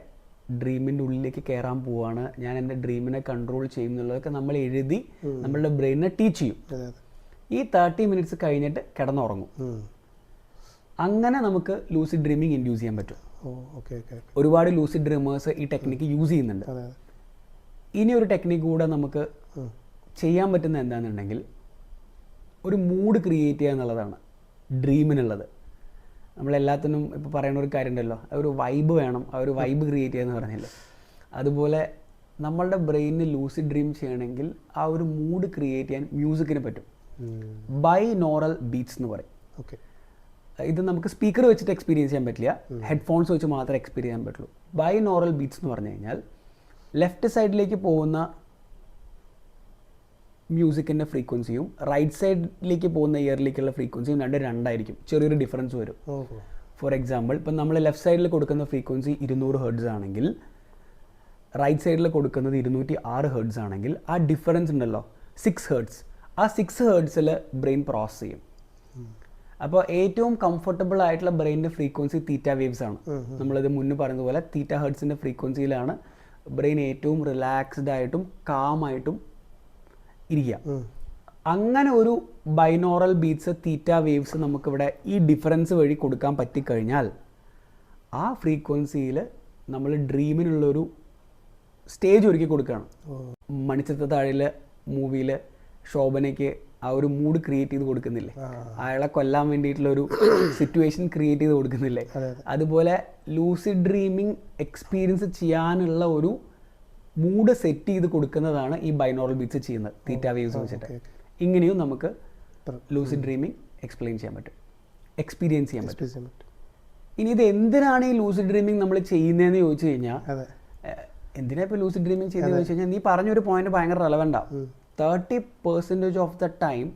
ഡ്രീമിൻ്റെ ഉള്ളിലേക്ക് കയറാൻ പോവാണ്, ഞാൻ എൻ്റെ ഡ്രീമിനെ കൺട്രോൾ ചെയ്യും എന്നുള്ളതൊക്കെ നമ്മൾ എഴുതി നമ്മളുടെ ബ്രെയിനിനെ ടീച്ച് ചെയ്യും. ഈ 30 minutes കഴിഞ്ഞിട്ട് കിടന്നുറങ്ങും. അങ്ങനെ നമുക്ക് ലൂസിഡ് ഡ്രീമിങ് ഇൻഡ്യൂസ് ചെയ്യാൻ പറ്റും. ഒരുപാട് ലൂസിഡ് ഡ്രീമേഴ്സ് ഈ ടെക്നിക്ക് യൂസ് ചെയ്യുന്നുണ്ട്. ഇനി ഒരു ടെക്നിക്ക് കൂടെ നമുക്ക് ചെയ്യാൻ പറ്റുന്ന എന്താണെന്നുണ്ടെങ്കിൽ, ഒരു മൂഡ് ക്രിയേറ്റ് ചെയ്യുക എന്നുള്ളതാണ് ഡ്രീമിനുള്ളത്. നമ്മളെല്ലാത്തിനും ഇപ്പോൾ പറയുന്ന ഒരു കാര്യം ഉണ്ടല്ലോ, ഒരു വൈബ് വേണം, ആ ഒരു വൈബ് ക്രിയേറ്റ് ചെയ്യുക എന്ന് പറഞ്ഞില്ലേ, അതുപോലെ നമ്മളുടെ ബ്രെയിനിന് ലൂസിഡ് ഡ്രീം ചെയ്യണമെങ്കിൽ ആ ഒരു മൂഡ് ക്രിയേറ്റ് ചെയ്യാൻ മ്യൂസിക്കിന് പറ്റും. ബൈനോറൽ ബീറ്റ്സ് എന്ന് പറയും. ഇത് നമുക്ക് സ്പീക്കർ വെച്ചിട്ട് എക്സ്പീരിയൻസ് ചെയ്യാൻ പറ്റില്ല, ഹെഡ്ഫോൺസ് വെച്ച് മാത്രമേ എക്സ്പീരിയൻസ് ചെയ്യാൻ പറ്റുള്ളൂ. ബൈനോറൽ ബീറ്റ്സ് എന്ന് പറഞ്ഞു കഴിഞ്ഞാൽ ലെഫ്റ്റ് സൈഡിലേക്ക് പോകുന്ന മ്യൂസിക്കിൻ്റെ ഫ്രീക്വൻസിയും റൈറ്റ് സൈഡിലേക്ക് പോകുന്ന ഇയറിലേക്കുള്ള ഫ്രീക്വൻസിയും രണ്ടായിരിക്കും. ചെറിയൊരു ഡിഫറൻസ് വരും. ഫോർ എക്സാമ്പിൾ, ഇപ്പം നമ്മൾ ലെഫ്റ്റ് സൈഡിൽ കൊടുക്കുന്ന ഫ്രീക്വൻസി 200 Hz ആണെങ്കിൽ റൈറ്റ് സൈഡിൽ കൊടുക്കുന്നത് 206 ഹെർട്സ് ആണെങ്കിൽ ആ ഡിഫറൻസ് ഉണ്ടല്ലോ 6 ഹെർട്സ്, ആ 6 ഹെർട്സിൽ ബ്രെയിൻ പ്രോസസ് ചെയ്യും. അപ്പോൾ ഏറ്റവും കംഫർട്ടബിൾ ആയിട്ടുള്ള ബ്രെയിനിൻ്റെ ഫ്രീക്വൻസി തീറ്റ വേവ്സ് ആണ്. നമ്മളിത് മുന്നേ പറഞ്ഞതുപോലെ തീറ്റ ഹെർട്സിൻ്റെ ഫ്രീക്വൻസിയിലാണ് ബ്രെയിൻ ഏറ്റവും റിലാക്സ്ഡ് ആയിട്ടും കാമായിട്ടും ഇരിക്കുക. അങ്ങനെ ഒരു ബൈനോറൽ ബീറ്റ്സ് തീറ്റ വേവ്സ് നമുക്കിവിടെ ഈ ഡിഫറൻസ് വഴി കൊടുക്കാൻ പറ്റിക്കഴിഞ്ഞാൽ ആ ഫ്രീക്വൻസിയിൽ നമ്മൾ ഡ്രീമിനുള്ളൊരു സ്റ്റേജ് ഒരുക്കി കൊടുക്കുകയാണ്. മണിച്ചിത്രത്താഴിലെ മൂവിയിൽ ശോഭനയ്ക്ക് ആ ഒരു മൂഡ് ക്രിയേറ്റ് ചെയ്ത് കൊടുക്കുന്നില്ലേ, അയാളെ കൊല്ലാൻ വേണ്ടിയിട്ടുള്ളൊരു സിറ്റുവേഷൻ ക്രിയേറ്റ് ചെയ്ത് കൊടുക്കുന്നില്ലേ, അതുപോലെ ലൂസിഡ് ഡ്രീമിങ് എക്സ്പീരിയൻസ് ചെയ്യാനുള്ള ഒരു മൂഡ് സെറ്റ് ചെയ്ത് കൊടുക്കുന്നതാണ് ഈ ബൈനോറൽ ബീറ്റ്സ് ചെയ്യുന്നത് തീറ്റ വേവ്സ് വെച്ചിട്ട്. ഇങ്ങനെയും നമുക്ക് ലൂസിഡ് ഡ്രീമിങ് എക്സ്പ്ലെയിൻ ചെയ്യാൻ പറ്റും, എക്സ്പീരിയൻസ് ചെയ്യാൻ പറ്റും. ഇനി ഇത് എന്തിനാണ് ഈ ലൂസിഡ് ഡ്രീമിങ് നമ്മൾ ചെയ്യുന്നതെന്ന് ചോദിച്ചു കഴിഞ്ഞാൽ, എന്തിനാ ഇപ്പോൾ ലൂസിഡ് ഡ്രീമിങ് ചെയ്യുന്നത് ചോദിച്ചു കഴിഞ്ഞാൽ, നീ പറഞ്ഞൊരു പോയിന്റ് ഭയങ്കര റെലവൻ്റാണ്. 30% ഓഫ് ദ ടൈം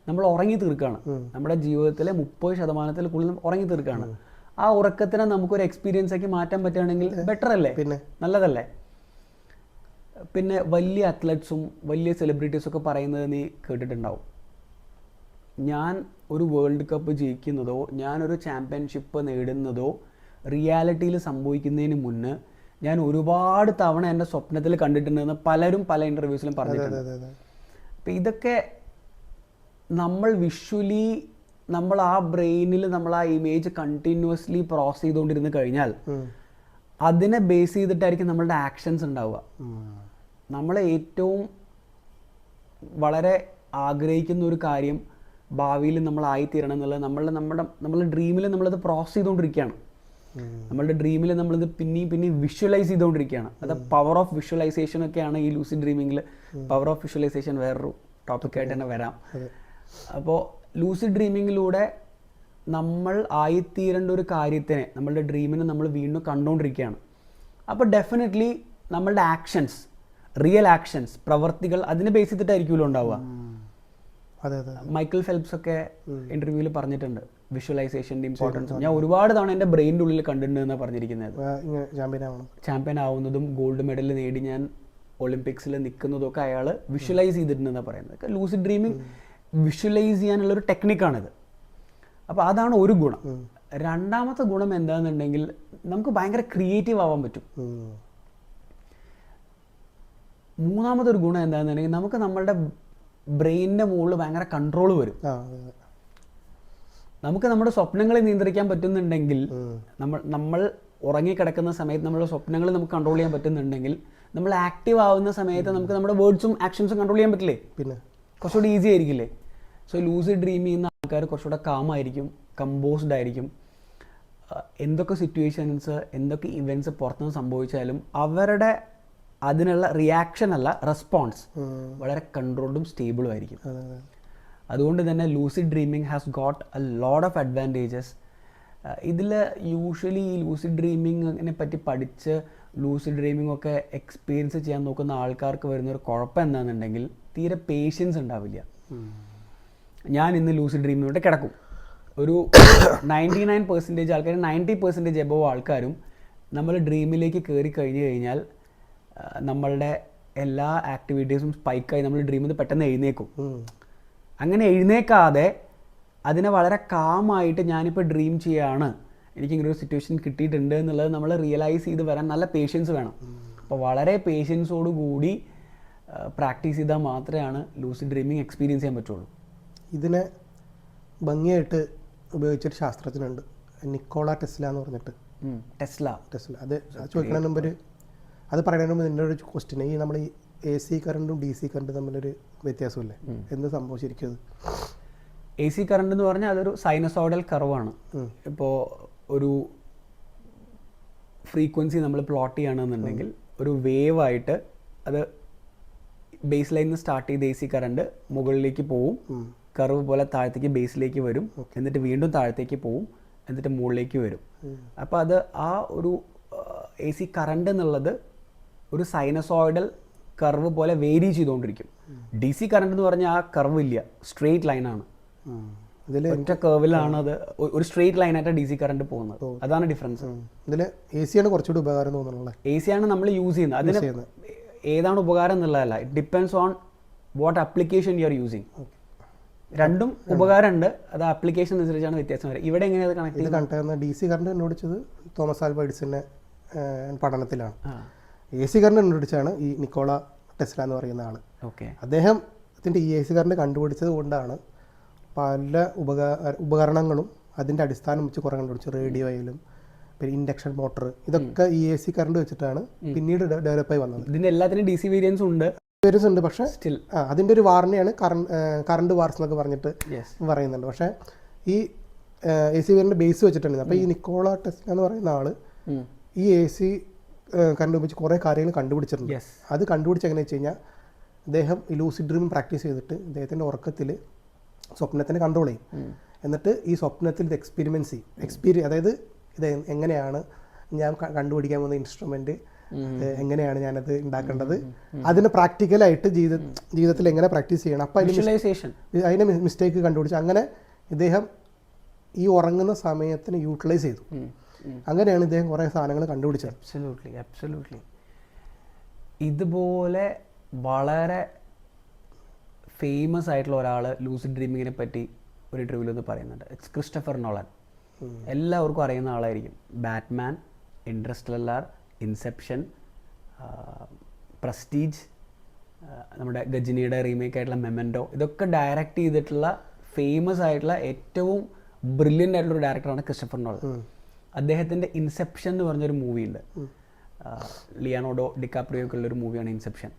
നമ്മൾ ഉറങ്ങി തീർക്കുകയാണ്. നമ്മുടെ ജീവിതത്തിലെ 30% കൂടുതൽ ഉറങ്ങി തീർക്കുകയാണ്. ആ ഉറക്കത്തിനെ നമുക്കൊരു എക്സ്പീരിയൻസ് ആക്കി മാറ്റാൻ പറ്റുകയാണെങ്കിൽ ബെറ്റർ അല്ലേ, പിന്നെ നല്ലതല്ലേ. പിന്നെ വലിയ അത്ലറ്റ്സും വലിയ സെലിബ്രിറ്റീസും ഒക്കെ പറയുന്നത് നീ കേട്ടിട്ടുണ്ടാവും, ഞാൻ ഒരു വേൾഡ് കപ്പ് ജയിക്കുന്നതോ ഞാനൊരു ചാമ്പ്യൻഷിപ്പ് നേടുന്നതോ റിയാലിറ്റിയിൽ സംഭവിക്കുന്നതിന് മുന്നേ ഞാൻ ഒരുപാട് തവണ എൻ്റെ സ്വപ്നത്തിൽ കണ്ടിട്ടുണ്ടെന്ന് പലരും പല ഇൻ്റർവ്യൂസിലും പറഞ്ഞിട്ടുണ്ട്. അപ്പം ഇതൊക്കെ നമ്മൾ വിഷ്വലി നമ്മൾ ആ ബ്രെയിനിൽ നമ്മൾ ആ ഇമേജ് കണ്ടിന്യൂസ്ലി പ്രോസസ് ചെയ്തുകൊണ്ടിരുന്ന് കഴിഞ്ഞാൽ അതിനെ ബേസ് ചെയ്തിട്ടായിരിക്കും നമ്മളുടെ ആക്ഷൻസ് ഉണ്ടാവുക. നമ്മൾ ഏറ്റവും വളരെ ആഗ്രഹിക്കുന്ന ഒരു കാര്യം ഭാവിയിൽ നമ്മളായിത്തീരണം എന്നുള്ളത് നമ്മളുടെ ഡ്രീമിൽ നമ്മളത് പ്രോസസ് ചെയ്തുകൊണ്ടിരിക്കുകയാണ്. നമ്മളുടെ ഡ്രീമിൽ നമ്മളിത് പിന്നെയും വിഷ്വലൈസ് ചെയ്തുകൊണ്ടിരിക്കുകയാണ്. അത് പവർ ഓഫ് വിഷ്വലൈസേഷൻ ഒക്കെയാണ് ഈ ലൂസിഡ് ഡ്രീമിങ്ങിൽ. പവർ ഓഫ് വിഷ്വലൈസേഷൻ വേറൊരു ടോപ്പിക്കായിട്ട് തന്നെ വരാം. അപ്പോൾ ലൂസിഡ് ഡ്രീമിങ്ങിലൂടെ നമ്മൾ ആയിത്തീരേണ്ട ഒരു കാര്യത്തിനെ, നമ്മളുടെ ഡ്രീമിനെ നമ്മൾ വീണ്ടും കണ്ടുകൊണ്ടിരിക്കുകയാണ്. അപ്പോൾ ഡെഫിനറ്റ്ലി നമ്മളുടെ ആക്ഷൻസ്, റിയൽ ആക്ഷൻസ്, പ്രവർത്തികൾ അതിനെ ബേസ് ചെയ്തിട്ടായിരിക്കുമല്ലോ ഉണ്ടാവുക. മൈക്കിൾ ഫെൽപ്സ് ഒക്കെ ഇന്റർവ്യൂവിൽ പറഞ്ഞിട്ടുണ്ട് വിഷ്വലൈസേഷൻ്റെ ഇമ്പോർട്ടൻസ്. ഞാൻ ഒരുപാട് തവണ എൻ്റെ ബ്രെയിൻ്റെ ഉള്ളിൽ കണ്ടിട്ടുണ്ട് എന്നാണ് പറഞ്ഞിരിക്കുന്നത്. ചാമ്പ്യൻ ആവുന്നതും ഗോൾഡ് മെഡൽ നേടി ഞാൻ ഒളിമ്പിക്സിൽ നിൽക്കുന്നതും ഒക്കെ അയാൾ വിഷ്വലൈസ് ചെയ്തിട്ടുണ്ടെന്നാണ് പറയുന്നത്. ലൂസിഡ് ഡ്രീമിങ് വിഷ്വലൈസ് ചെയ്യാനുള്ളൊരു ടെക്നിക്കാണിത്. അപ്പോൾ അതാണ് ഒരു ഗുണം. രണ്ടാമത്തെ ഗുണം എന്താണെന്നുണ്ടെങ്കിൽ നമുക്ക് ഭയങ്കര ക്രിയേറ്റീവ് ആവാൻ പറ്റും. മൂന്നാമത്തെ ഒരു ഗുണം എന്താണെന്നുണ്ടെങ്കിൽ നമുക്ക് നമ്മളുടെ ബ്രെയിനിൻ്റെ മുകളിൽ ഭയങ്കര കൺട്രോൾ വരും. നമുക്ക് നമ്മുടെ സ്വപ്നങ്ങളെ നിയന്ത്രിക്കാൻ പറ്റുന്നുണ്ടെങ്കിൽ, നമ്മൾ ഉറങ്ങിക്കിടക്കുന്ന സമയത്ത് നമ്മുടെ സ്വപ്നങ്ങൾ നമുക്ക് കൺട്രോൾ ചെയ്യാൻ പറ്റുന്നുണ്ടെങ്കിൽ, നമ്മൾ ആക്റ്റീവ് ആവുന്ന സമയത്ത് നമുക്ക് നമ്മുടെ വേർഡ്സും ആക്ഷൻസും കൺട്രോൾ ചെയ്യാൻ പറ്റില്ലേ, പിന്നെ കുറച്ചുകൂടി ഈസി ആയിരിക്കില്ലേ. സോ ലൂസിഡ് ഡ്രീം ചെയ്യുന്ന ആൾക്കാർ കുറച്ചുകൂടെ കാമായിരിക്കും, കമ്പോസ്ഡ് ആയിരിക്കും. എന്തൊക്കെ സിറ്റുവേഷൻസ്, എന്തൊക്കെ ഇവൻറ്റ്സ് പുറത്തുനിന്ന് സംഭവിച്ചാലും അവരുടെ അതിനുള്ള റിയാക്ഷൻ അല്ല, റെസ്പോൺസ് വളരെ കൺട്രോൾഡും സ്റ്റേബിളും ആയിരിക്കും. അതുകൊണ്ട് തന്നെ lucid dreaming has got a lot of advantages. ഇതിൽ യൂഷ്വലി ഈ ലൂസിഡ് ഡ്രീമിങ്ങിനെ പറ്റി പഠിച്ച് ലൂസിഡ് ഡ്രീമിംഗ് ഒക്കെ എക്സ്പീരിയൻസ് ചെയ്യാൻ നോക്കുന്ന ആൾക്കാർക്ക് വരുന്നൊരു കുഴപ്പം എന്താണെന്നുണ്ടെങ്കിൽ തീരെ പേഷ്യൻസ് ഉണ്ടാവില്ല. ഞാൻ ഇന്ന് ലൂസിഡ് ഡ്രീമിലൂടെ കിടക്കും. ഒരു 99% ആൾക്കാർ, 90% എബവ് ആൾക്കാരും നമ്മൾ ഡ്രീമിലേക്ക് കയറി കഴിഞ്ഞ് കഴിഞ്ഞാൽ നമ്മളുടെ എല്ലാ ആക്ടിവിറ്റീസും സ്പൈക്കായി നമ്മൾ ഡ്രീമിൽ നിന്ന് പെട്ടെന്ന് എഴുന്നേക്കും. അങ്ങനെ എഴുന്നേക്കാതെ അതിനെ വളരെ കാമായിട്ട് ഞാനിപ്പോൾ ഡ്രീം ചെയ്യുകയാണ്, എനിക്കിങ്ങനെ ഒരു സിറ്റുവേഷൻ കിട്ടിയിട്ടുണ്ട് എന്നുള്ളത് നമ്മൾ റിയലൈസ് ചെയ്ത് വരാൻ നല്ല പേഷ്യൻസ് വേണം. അപ്പോൾ വളരെ പേഷ്യൻസോട് കൂടി പ്രാക്ടീസ് ചെയ്താൽ മാത്രമാണ് ലൂസിഡ് ഡ്രീമിങ് എക്സ്പീരിയൻസ് ചെയ്യാൻ പറ്റുള്ളൂ. ഇതിനെ ഭംഗിയായിട്ട് ഉപയോഗിച്ചൊരു ശാസ്ത്രജ്ഞനുണ്ട്, നിക്കോള ടെസ്ല എന്ന് പറഞ്ഞിട്ട്. ടെസ്ല അത് ചോദിക്കുന്നതിന് മുമ്പ് അത് പറയുന്നതിന് മുമ്പ് നിൻ്റെ ഒരു ക്വസ്റ്റ്യൻ, ഈ നമ്മൾ ഈ AC കറണ്ടും DC കറണ്ടും തമ്മിലൊരു വ്യത്യാസമില്ലേ, എന്ത് സംഭവം ശരിക്കും? അത് AC കറണ്ട് എന്ന് പറഞ്ഞാൽ അതൊരു സൈനസോയിഡൽ കർവാണ്. ഇപ്പോൾ ഒരു ഫ്രീക്വൻസി നമ്മൾ പ്ലോട്ട് ചെയ്യുകയാണെന്നുണ്ടെങ്കിൽ ഒരു വേവ് ആയിട്ട് അത് ബേസ് ലൈനിൽ നിന്ന് സ്റ്റാർട്ട് ചെയ്ത് AC കറണ്ട് മുകളിലേക്ക് പോവും, കർവ് പോലെ താഴത്തേക്ക് ബേസിലേക്ക് വരും, എന്നിട്ട് വീണ്ടും താഴത്തേക്ക് പോവും, എന്നിട്ട് മുകളിലേക്ക് വരും. അപ്പോൾ അത് ആ ഒരു AC കറണ്ട് എന്നുള്ളത് ഒരു സൈനസോയിഡൽ കർവ് പോലെ വേരി ചെയ്തുകൊണ്ടിരിക്കും. DC കറണ്ട് എന്ന് പറഞ്ഞാൽ ആ കർവ് ഇല്ല, സ്ട്രെയിറ്റ് ലൈനാണ്. ഇതിൽ ഒറ്റ കർവിലാണ് അത് ഒരു സ്ട്രെയിറ്റ് ലൈനായിട്ട് DC കറണ്ട് പോകുന്നത്. അതാണ് ഡിഫറൻസ്. ഇതിൽ AC ആണ് കുറച്ചുകൂടി ഉപകാരം തോന്നുന്നുള്ളത്. AC ആണ് നമ്മൾ യൂസ് ചെയ്യുന്നത്. അതിന് ഏതാണ് ഉപകാരം എന്നുള്ളതല്ല, it depends on what application you are using. രണ്ടും ഉപകാരമുണ്ട്, അത് ആപ്ലിക്കേഷൻ അനുസരിച്ചാണ് വ്യത്യാസം വരിക. ഇവിടെ എങ്ങനെയാണ് കണക്ട് ഇത് കണക്ട് ചെയ്യുന്നത്? DC കറണ്ട് കണ്ടുപിടിച്ചത് തോമസ് ആൽവ എഡിസന്റെ പഠനത്തിലാണ്. AC കറണ്ട് കണ്ടുപിടിച്ചാണ് ഈ നിക്കോള ടെസ്ല എന്ന് പറയുന്ന ആൾ. അദ്ദേഹത്തിൻ്റെ ഈ AC കറണ്ട് കണ്ടുപിടിച്ചത് കൊണ്ടാണ് പല ഉപകരണങ്ങളും അതിൻ്റെ അടിസ്ഥാനം വെച്ച് കുറേ കണ്ടുപിടിച്ചു. റേഡിയോ ആയാലും പിന്നെ ഇൻഡക്ഷൻ മോട്ടർ, ഇതൊക്കെ ഈ AC കറണ്ട് വെച്ചിട്ടാണ് പിന്നീട് ഡെവലപ്പായി വന്നത്. ഇതിൻ്റെ എല്ലാത്തിനും DC വേരിയൻസ് ഉണ്ട്, പക്ഷേ സ്റ്റിൽ അതിൻ്റെ ഒരു വാറിനെയാണ് കറണ്ട് വാർസ് എന്നൊക്കെ പറഞ്ഞിട്ട് പറയുന്നുണ്ട്. പക്ഷേ ഈ AC കറണ്ട് ബേസ് വെച്ചിട്ടുണ്ട്. അപ്പോൾ ഈ നിക്കോള ടെസ്ല എന്ന് പറയുന്ന ആൾ ഈ AC കറണ്ട് ഉപയോഗിച്ച് കുറേ കാര്യങ്ങൾ കണ്ടുപിടിച്ചിട്ടുണ്ട്. അത് കണ്ടുപിടിച്ച് എങ്ങനെയാ വെച്ച് കഴിഞ്ഞാൽ അദ്ദേഹം ഈ ലൂസിഡ് ഡ്രീമിങ് പ്രാക്ടീസ് ചെയ്തിട്ട് അദ്ദേഹത്തിൻ്റെ ഉറക്കത്തിൽ സ്വപ്നത്തിനെ കൺട്രോൾ ചെയ്യും. എന്നിട്ട് ഈ സ്വപ്നത്തിൽ ഇത് എക്സ്പെരിമെൻറ്റ്സ് ചെയ്യും. അതായത് ഇത് എങ്ങനെയാണ് ഞാൻ കണ്ടുപിടിക്കാൻ പോകുന്ന ഇൻസ്ട്രുമെൻറ്റ്, എങ്ങനെയാണ് ഞാനത് ഉണ്ടാക്കേണ്ടത്, അതിന് പ്രാക്ടിക്കലായിട്ട് ജീവിതത്തിൽ എങ്ങനെ പ്രാക്ടീസ് ചെയ്യണം. അപ്പോൾ അതിന് മിസ്റ്റേക്ക് കണ്ടുപിടിച്ച് അങ്ങനെ ഇദ്ദേഹം ഈ ഉറങ്ങുന്ന സമയത്തിന് യൂട്ടിലൈസ് ചെയ്തു. അങ്ങനെയാണ് ഇദ്ദേഹം കുറേ സാധനങ്ങൾ കണ്ടുപിടിച്ചത്. അബ്സല്യൂട്ട്ലി. ഇതുപോലെ വളരെ ഫേമസ് ആയിട്ടുള്ള ഒരാൾ ലൂസിഡ് ഡ്രീമിങ്ങിനെ പറ്റി ഒരു ഇന്റർവ്യൂവിൽ ഒന്ന് പറയുന്നുണ്ട്. It's Christopher Nolan. എല്ലാവർക്കും അറിയുന്ന ആളായിരിക്കും. ബാറ്റ്മാൻ, ഇൻറ്റർസ്റ്റെല്ലാർ, ഇൻസെപ്ഷൻ, പ്രസ്റ്റീജ്, നമ്മുടെ ഗജിനിയുടെ റീമേക്ക് ആയിട്ടുള്ള മെമൻറ്റോ, ഇതൊക്കെ ഡയറക്റ്റ് ചെയ്തിട്ടുള്ള ഫേമസ് ആയിട്ടുള്ള ഏറ്റവും ബ്രില്യൻ്റ് ആയിട്ടുള്ളൊരു ഡയറക്ടറാണ് ക്രിസ്റ്റഫർ നോളൻ. അദ്ദേഹത്തിൻ്റെ ഇൻസെപ്ഷൻ എന്ന് പറഞ്ഞൊരു മൂവിയുണ്ട്, ലിയാനോഡോ ഡിക്കാപ്രിയോ ഒക്കെ ഉള്ളൊരു മൂവിയാണ് ഇൻസെപ്ഷൻ.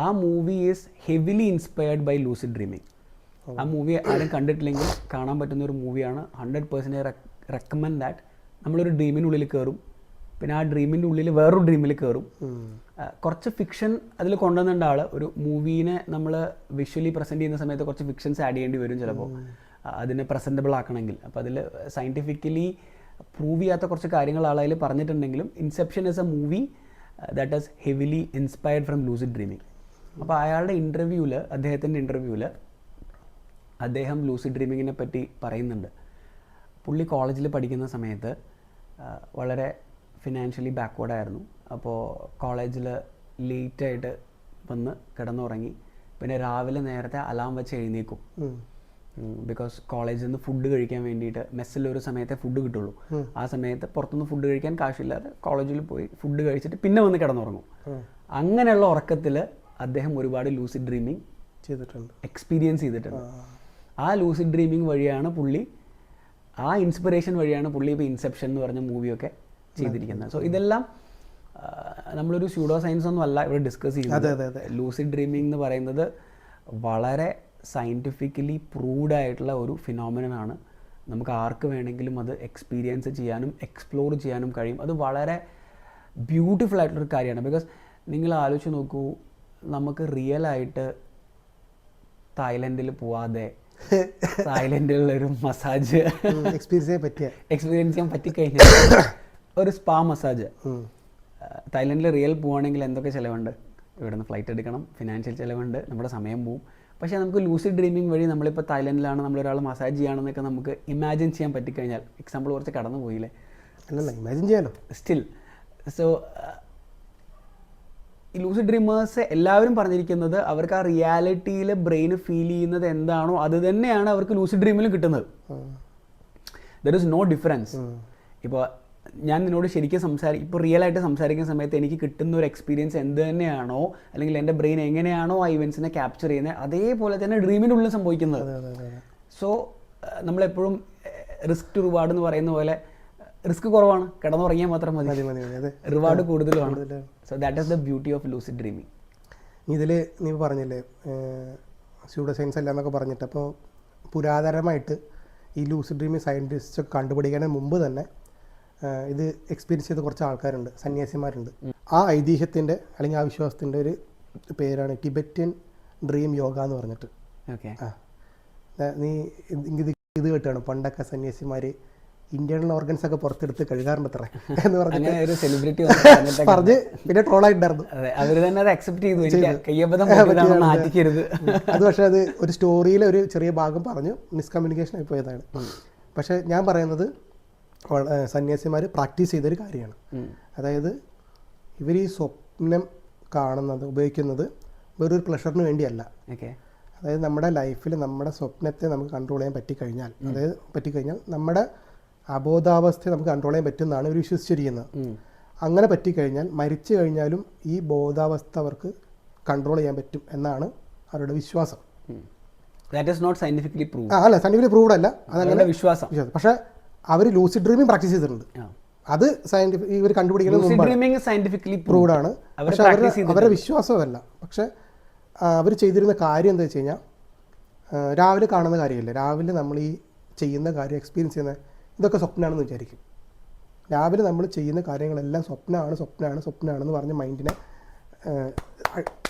ആ movie is heavily inspired by lucid dreaming. ആ മൂവി ആരും കണ്ടിട്ടില്ലെങ്കിൽ കാണാൻ പറ്റുന്ന ഒരു മൂവിയാണ്. 100% റെക്കമെൻഡ് ദാറ്റ്. നമ്മളൊരു ഡ്രീമിൻ്റെ ഉള്ളിൽ കയറും, പിന്നെ ആ ഡ്രീമിൻ്റെ ഉള്ളിൽ വേറൊരു ഡ്രീമിൽ കയറും. കുറച്ച് ഫിക്ഷൻ അതിൽ കൊണ്ടുവന്നേണ്ട ആൾ. ഒരു മൂവീനെ നമ്മൾ വിഷ്വലി പ്രസൻറ്റ് ചെയ്യുന്ന സമയത്ത് കുറച്ച് ഫിക്ഷൻസ് ആഡ് ചെയ്യേണ്ടി വരും ചിലപ്പോൾ, അതിനെ പ്രസൻറ്റബിൾ ആക്കണമെങ്കിൽ. അപ്പോൾ അതിൽ സയൻറ്റിഫിക്കലി പ്രൂവ് ചെയ്യാത്ത കുറച്ച് കാര്യങ്ങൾ ആളതിൽ പറഞ്ഞിട്ടുണ്ടെങ്കിലും Inception is a movie that is heavily inspired from lucid dreaming. അപ്പോൾ അയാളുടെ അദ്ദേഹത്തിൻ്റെ ഇൻ്റർവ്യൂവിൽ അദ്ദേഹം ലൂസിഡ് ഡ്രീമിങ്ങിനെ പറ്റി പറയുന്നുണ്ട്. പുള്ളി കോളേജിൽ പഠിക്കുന്ന സമയത്ത് വളരെ ഫിനാൻഷ്യലി ബാക്ക്വേർഡായിരുന്നു. അപ്പോൾ കോളേജിൽ ലേറ്റായിട്ട് വന്ന് കിടന്നുറങ്ങി, പിന്നെ രാവിലെ നേരത്തെ അലാം വെച്ച് എഴുന്നേക്കും. ബിക്കോസ് കോളേജിൽ നിന്ന് ഫുഡ് കഴിക്കാൻ വേണ്ടിയിട്ട് മെസ്സിലൊരു സമയത്തെ ഫുഡ് കിട്ടുള്ളൂ. ആ സമയത്ത് പുറത്തുനിന്ന് ഫുഡ് കഴിക്കാൻ കാശില്ലാതെ കോളേജിൽ പോയി ഫുഡ് കഴിച്ചിട്ട് പിന്നെ വന്ന് കിടന്നുറങ്ങും. അങ്ങനെയുള്ള ഉറക്കത്തിൽ അദ്ദേഹം ഒരുപാട് ലൂസിഡ് ഡ്രീമിങ് എക്സ്പീരിയൻസ് ചെയ്തിട്ടുണ്ട്. ആ ലൂസിഡ് ഡ്രീമിങ് വഴിയാണ് പുള്ളി, ആ ഇൻസ്പിറേഷൻ വഴിയാണ് പുള്ളി ഇപ്പോൾ ഇൻസെപ്ഷൻ എന്ന് പറഞ്ഞ മൂവിയൊക്കെ ചെയ്തിരിക്കുന്നത്. സോ ഇതെല്ലാം നമ്മളൊരു സ്യൂഡോ സയൻസ് ഒന്നും അല്ല ഇവിടെ ഡിസ്കസ് ചെയ്യുന്നത്. ലൂസിഡ് ഡ്രീമിംഗ് എന്ന് പറയുന്നത് വളരെ സയൻറ്റിഫിക്കലി പ്രൂവ്ഡ് ആയിട്ടുള്ള ഒരു ഫിനോമിനനാണ്. നമുക്ക് ആർക്ക് വേണമെങ്കിലും അത് എക്സ്പീരിയൻസ് ചെയ്യാനും എക്സ്പ്ലോർ ചെയ്യാനും കഴിയും. അത് വളരെ ബ്യൂട്ടിഫുൾ ആയിട്ടുള്ളൊരു കാര്യമാണ്. ബിക്കോസ് നിങ്ങൾ ആലോചിച്ച് നോക്കൂ, നമുക്ക് റിയലായിട്ട് തായ്ലൻഡിൽ പോവാതെ തായ്ലൻഡിലുള്ളൊരു മസാജ് എക്സ്പീരിയൻസ് ചെയ്യാൻ പറ്റിക്കഴിഞ്ഞാൽ, ഒരു സ്പാ മസാജ് തായ്ലൻഡിൽ റിയൽ പോവുകയാണെങ്കിൽ എന്തൊക്കെ ചിലവുണ്ട്? ഇവിടുന്ന് ഫ്ലൈറ്റ് എടുക്കണം, ഫിനാൻഷ്യൽ ചിലവുണ്ട്, നമ്മുടെ സമയം പോവും. പക്ഷേ നമുക്ക് ലൂസിഡ് ഡ്രീമിംഗ് വഴി നമ്മളിപ്പോൾ തായ്ലൻഡിലാണ്, നമ്മളൊരാൾ മസാജ് ചെയ്യുകയാണെന്നൊക്കെ നമുക്ക് ഇമാജിൻ ചെയ്യാൻ പറ്റിക്കഴിഞ്ഞാൽ, എക്സാമ്പിൾ കുറച്ച് കടന്നു പോയില്ലേ, അല്ലല്ല ഇമാജിൻ ചെയ്യാലോ സ്റ്റിൽ. സോ ഈ ലൂസിഡ് ഡ്രീമേഴ്സ് എല്ലാവരും പറഞ്ഞിരിക്കുന്നത് അവർക്ക് ആ റിയാലിറ്റിയിൽ ബ്രെയിന് ഫീൽ ചെയ്യുന്നത് എന്താണോ അത് തന്നെയാണ് അവർക്ക് ലൂസിഡ് ഡ്രീമിലും കിട്ടുന്നത്. There is no difference. ഇപ്പോൾ ഞാൻ നിന്നോട് ശരിക്കും ഇപ്പോൾ റിയലായിട്ട് സംസാരിക്കുന്ന സമയത്ത് എനിക്ക് കിട്ടുന്ന ഒരു എക്സ്പീരിയൻസ് എന്ത് തന്നെയാണോ, അല്ലെങ്കിൽ എൻ്റെ ബ്രെയിൻ എങ്ങനെയാണോ ആ ഇവൻസിനെ ക്യാപ്ചർ ചെയ്യുന്നത്, അതേപോലെ തന്നെ ഡ്രീമിൻ്റെ ഉള്ളിൽ സംഭവിക്കുന്നത്. സോ നമ്മളെപ്പോഴും റിസ്ക് ടു റിവാർഡ് എന്ന് പറയുന്ന പോലെ റിസ്ക് കുറവാണ്, കിടന്നുറങ്ങിയാൽ മാത്രം മതി, റിവാർഡ് കൂടുതലാണ്. So that is the beauty of lucid dreaming. ഇതിൽ നീ പറഞ്ഞില്ലേ സ്യൂഡോ സയൻസ് അല്ല എന്നൊക്കെ പറഞ്ഞിട്ട്, അപ്പോൾ പുരാതനമായിട്ട് ഈ ലൂസിഡ് ഡ്രീമിങ് സയൻറ്റിസ്റ്റ് കണ്ടുപിടിക്കുന്നതിന് മുമ്പ് തന്നെ ഇത് എക്സ്പീരിയൻസ് ചെയ്ത കുറച്ച് ആൾക്കാരുണ്ട്, സന്യാസിമാരുണ്ട്. ആ ഐതിഹ്യത്തിൻ്റെ അല്ലെങ്കിൽ ആ വിശ്വാസത്തിൻ്റെ ഒരു പേരാണ് ടിബറ്റൻ ഡ്രീം യോഗ എന്ന് പറഞ്ഞിട്ട്. ഓക്കെ, നീ ഇത് കേട്ടാണ് പണ്ടൊക്കെ സന്യാസിമാർ ഇന്റേണൽ ഓർഗൻസ് ഒക്കെ പുറത്തെടുത്ത് കഴുകാറുണ്ട് അത്ര എന്ന് പറഞ്ഞിട്ട് അങ്ങനെ ഒരു സെലിബ്രിറ്റി പറഞ്ഞ് പിന്നെ ട്രോളായിട്ടുണ്ടായിരുന്നു. അവർ തന്നെ അത് അക്സെപ്റ്റ് ചെയ്തു. എനിക്ക് കയ്യബദ്ധം പറ്റിയതാണെന്ന് മാറ്റിക്കരുത്. അത് പക്ഷേ അത് ഒരു സ്റ്റോറിയിലെ ഒരു ചെറിയ ഭാഗം പറഞ്ഞു മിസ്കമ്മ്യൂണിക്കേഷൻ ആയി പോയതാണ്. പക്ഷേ ഞാൻ പറയുന്നത് സന്യാസിമാർ പ്രാക്ടീസ് ചെയ്തൊരു കാര്യമാണ്. അതായത് ഇവർ ഈ സ്വപ്നം കാണുന്നത് ഉപയോഗിക്കുന്നത് വേറൊരു പ്ലഷറിന് വേണ്ടിയല്ല. അതായത് നമ്മുടെ ലൈഫിൽ നമ്മുടെ സ്വപ്നത്തെ നമുക്ക് കൺട്രോൾ ചെയ്യാൻ പറ്റിക്കഴിഞ്ഞാൽ നമ്മുടെ അബോധാവസ്ഥയെ നമുക്ക് കൺട്രോൾ ചെയ്യാൻ പറ്റും എന്നാണ് ഇവർ വിശ്വസിച്ചിരിക്കുന്നത്. അങ്ങനെ പറ്റിക്കഴിഞ്ഞാൽ മരിച്ചു കഴിഞ്ഞാലും ഈ ബോധാവസ്ഥ അവർക്ക് കൺട്രോൾ ചെയ്യാൻ പറ്റും എന്നാണ് അവരുടെ വിശ്വാസം. അല്ല, സയന്റിഫിക്കലി പ്രൂവ്ഡ് അല്ല, അതങ്ങനെ വിശ്വാസം. പക്ഷേ അവർ ലൂസിഡ് ഡ്രീമിംഗ് പ്രാക്ടീസ് ചെയ്തിട്ടുണ്ട്. അത് സയന്റിഫിക് ഇവർ കണ്ടുപിടിക്കുന്നത് പ്രൂവ്ഡ് ആണ്. പക്ഷെ അവരുടെ വിശ്വാസമല്ല. പക്ഷെ അവർ ചെയ്തിരുന്ന കാര്യം എന്താ വെച്ച് കഴിഞ്ഞാൽ രാവിലെ കാണുന്ന കാര്യമില്ല, രാവിലെ നമ്മൾ ഈ ചെയ്യുന്ന കാര്യം എക്സ്പീരിയൻസ് ചെയ്യുന്ന ഇതൊക്കെ സ്വപ്നമാണെന്ന് വിചാരിക്കും. രാവിലെ നമ്മൾ ചെയ്യുന്ന കാര്യങ്ങളെല്ലാം സ്വപ്നമാണെന്ന് പറഞ്ഞ് മൈൻഡിനെ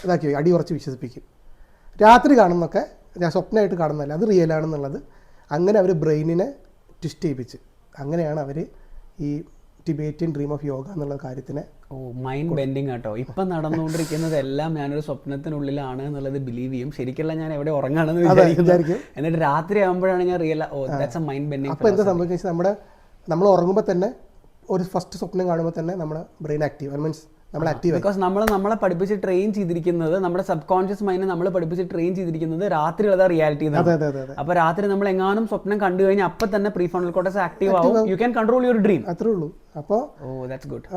ഇതാക്കി അടിയുറച്ച് വിശ്വസിപ്പിക്കും. രാത്രി കാണുന്നതൊക്കെ സ്വപ്നമായിട്ട് കാണുന്നതല്ല, അത് റിയലാണെന്നുള്ളത് അങ്ങനെ അവർ ബ്രെയിനിനെ ട്വിസ്റ്റ് ചെയ്യിപ്പിച്ച് അങ്ങനെയാണ് അവർ ഈ ടിബേറ്റിയൻ ഡ്രീം ഓഫ് യോഗ എന്നുള്ള കാര്യത്തിനെ മൈൻഡ് ബെൻഡിങ് ആട്ടോ. ഇപ്പം നടന്നുകൊണ്ടിരിക്കുന്നതെല്ലാം ഞാനൊരു സ്വപ്നത്തിനുള്ളിലാണ് എന്നുള്ളത് ബിലീവ് ചെയ്യും. ശരിക്കല്ല, ഞാൻ എവിടെ ഉറങ്ങാണെന്ന് വിചാരിക്കും. എന്നിട്ട് രാത്രി ആകുമ്പോഴാണ് ഞാൻ മൈൻഡ് ബെൻഡിങ്. അപ്പോൾ എന്താ സംഭവിക്കുന്നത്, നമ്മൾ ഉറങ്ങുമ്പോൾ തന്നെ ഒരു ഫസ്റ്റ് സ്വപ്നം കാണുമ്പോൾ തന്നെ നമ്മുടെ ബ്രെയിൻ ആക്റ്റീവ്, മീൻസ് നമ്മൾ ആക്റ്റീവ്. ബിക്കോസ് നമ്മളെ പഠിപ്പിച്ച് ട്രെയിൻ ചെയ്തിരിക്കുന്നത്, നമ്മുടെ സബ് കോൺഷ്യസ് മൈൻഡ് നമ്മൾ പഠിപ്പിച്ച് ട്രെയിൻ ചെയ്തിരിക്കുന്നത് രാത്രിയുള്ളത് റിയാലിറ്റി. അപ്പോൾ രാത്രി നമ്മൾ എങ്ങാനും സ്വപ്നം കണ്ടു കഴിഞ്ഞാൽ അപ്പം തന്നെ പ്രീഫ്രോണ്ടൽ കോർട്ടക്സ് ആക്റ്റീവ് ആവും. You can control your dream. അത്രേ ഉള്ളൂ. അപ്പോൾ ദാറ്റ്സ് ഗുഡ്.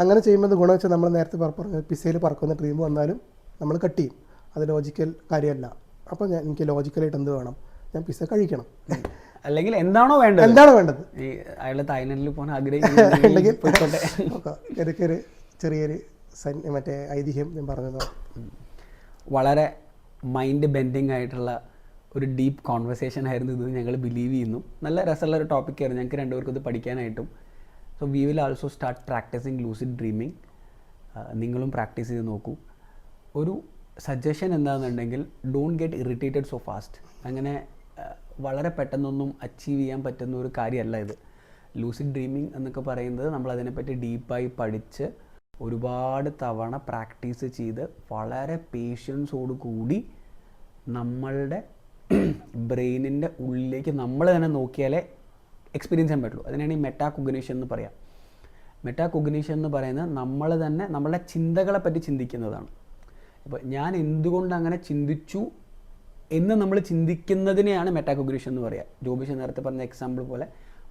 അങ്ങനെ ചെയ്യുമ്പോൾ ഗുണം വെച്ചാൽ നമ്മൾ നേരത്തെ പറഞ്ഞ പിസയിൽ പറക്കുന്ന ഡ്രീം വന്നാലും നമ്മൾ കട്ട് ചെയ്യും. അത് ലോജിക്കൽ കാര്യമല്ല. അപ്പോൾ എനിക്ക് ലോജിക്കലായിട്ട് എന്ത് വേണം, ഞാൻ പിസ കഴിക്കണം, അല്ലെങ്കിൽ എന്താണോ വേണ്ടത് അയാൾ തായ്ലൻഡിൽ പോകാൻ ആഗ്രഹിക്കുന്നുണ്ടെങ്കിൽ എനിക്കൊരു ചെറിയൊരു മറ്റേ ഐതിഹ്യം ഞാൻ പറഞ്ഞത്. വളരെ മൈൻഡ് ബെൻഡിങ് ആയിട്ടുള്ള ഒരു ഡീപ്പ് കോൺവെർസേഷൻ ആയിരുന്നു ഇത്. ഞങ്ങൾ ബിലീവ് ചെയ്യുന്നു നല്ല രസമുള്ള ഒരു ടോപ്പിക്കായിരുന്നു ഞങ്ങൾക്ക് രണ്ടുപേർക്കും ഇത് പഠിക്കാനായിട്ടും. So we will also start practising lucid dreaming. നിങ്ങളും പ്രാക്ടീസ് ചെയ്ത് നോക്കൂ. ഒരു സജഷൻ എന്താണെന്നുണ്ടെങ്കിൽ don't get irritated so fast. അങ്ങനെ വളരെ പെട്ടെന്നൊന്നും അച്ചീവ് ചെയ്യാൻ പറ്റുന്ന ഒരു കാര്യമല്ല ഇത്. ലൂസിഡ് ഡ്രീമിങ് എന്നൊക്കെ പറയുന്നത് നമ്മൾ അതിനെപ്പറ്റി ഡീപ്പായി പഠിച്ച് ഒരുപാട് തവണ പ്രാക്ടീസ് ചെയ്ത് വളരെ പേഷ്യൻസോട് കൂടി നമ്മളുടെ ബ്രെയിനിൻ്റെ ഉള്ളിലേക്ക് നമ്മൾ തന്നെ നോക്കിയാലേ എക്സ്പീരിയൻസ് ചെയ്യാൻ പറ്റുള്ളൂ. അതിനാണ് ഈ മെറ്റാകോഗ്നിഷൻ എന്ന് പറയാം. മെറ്റാകോഗ്നിഷൻ എന്ന് പറയുന്നത് നമ്മൾ തന്നെ നമ്മളുടെ ചിന്തകളെ പറ്റി ചിന്തിക്കുന്നതാണ്. ഇപ്പോൾ ഞാൻ എന്തുകൊണ്ട് അങ്ങനെ ചിന്തിച്ചു എന്ന് നമ്മൾ ചിന്തിക്കുന്നതിനെയാണ് മെറ്റാകോഗ്നിഷൻ എന്ന് പറയുക. ജോബിഷ് നേരത്തെ പറഞ്ഞ എക്സാമ്പിൾ പോലെ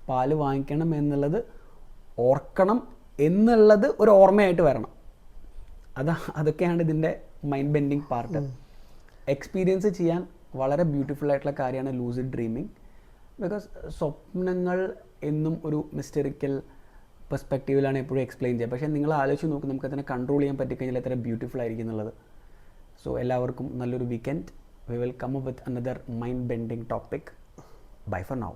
പാല് വാങ്ങിക്കണം എന്നുള്ളത് ഓർക്കണം എന്നുള്ളത് ഒരു ഓർമ്മയായിട്ട് വരണം. അതൊക്കെയാണ് ഇതിൻ്റെ മൈൻഡ് ബെൻഡിങ് പാർട്ട്. എക്സ്പീരിയൻസ് ചെയ്യാൻ വളരെ ബ്യൂട്ടിഫുൾ ആയിട്ടുള്ള കാര്യമാണ് ലൂസിഡ് ഡ്രീമിങ്. ബിക്കോസ് സ്വപ്നങ്ങൾ എന്നും ഒരു മിസ്റ്ററിക്കൽ പെർസ്പെക്റ്റീവിലാണ് എപ്പോഴും എക്സ്പ്ലെയിൻ ചെയ്യുക. പക്ഷേ നിങ്ങൾ ആലോചിച്ച് നോക്കും, നമുക്കതിനെ കൺട്രോൾ ചെയ്യാൻ പറ്റിക്കഴിഞ്ഞാൽ എത്ര ബ്യൂട്ടിഫുൾ ആയിരിക്കും എന്നുള്ളത്. സോ എല്ലാവർക്കും നല്ലൊരു weekend. We will come up with another mind-bending topic. Bye for now.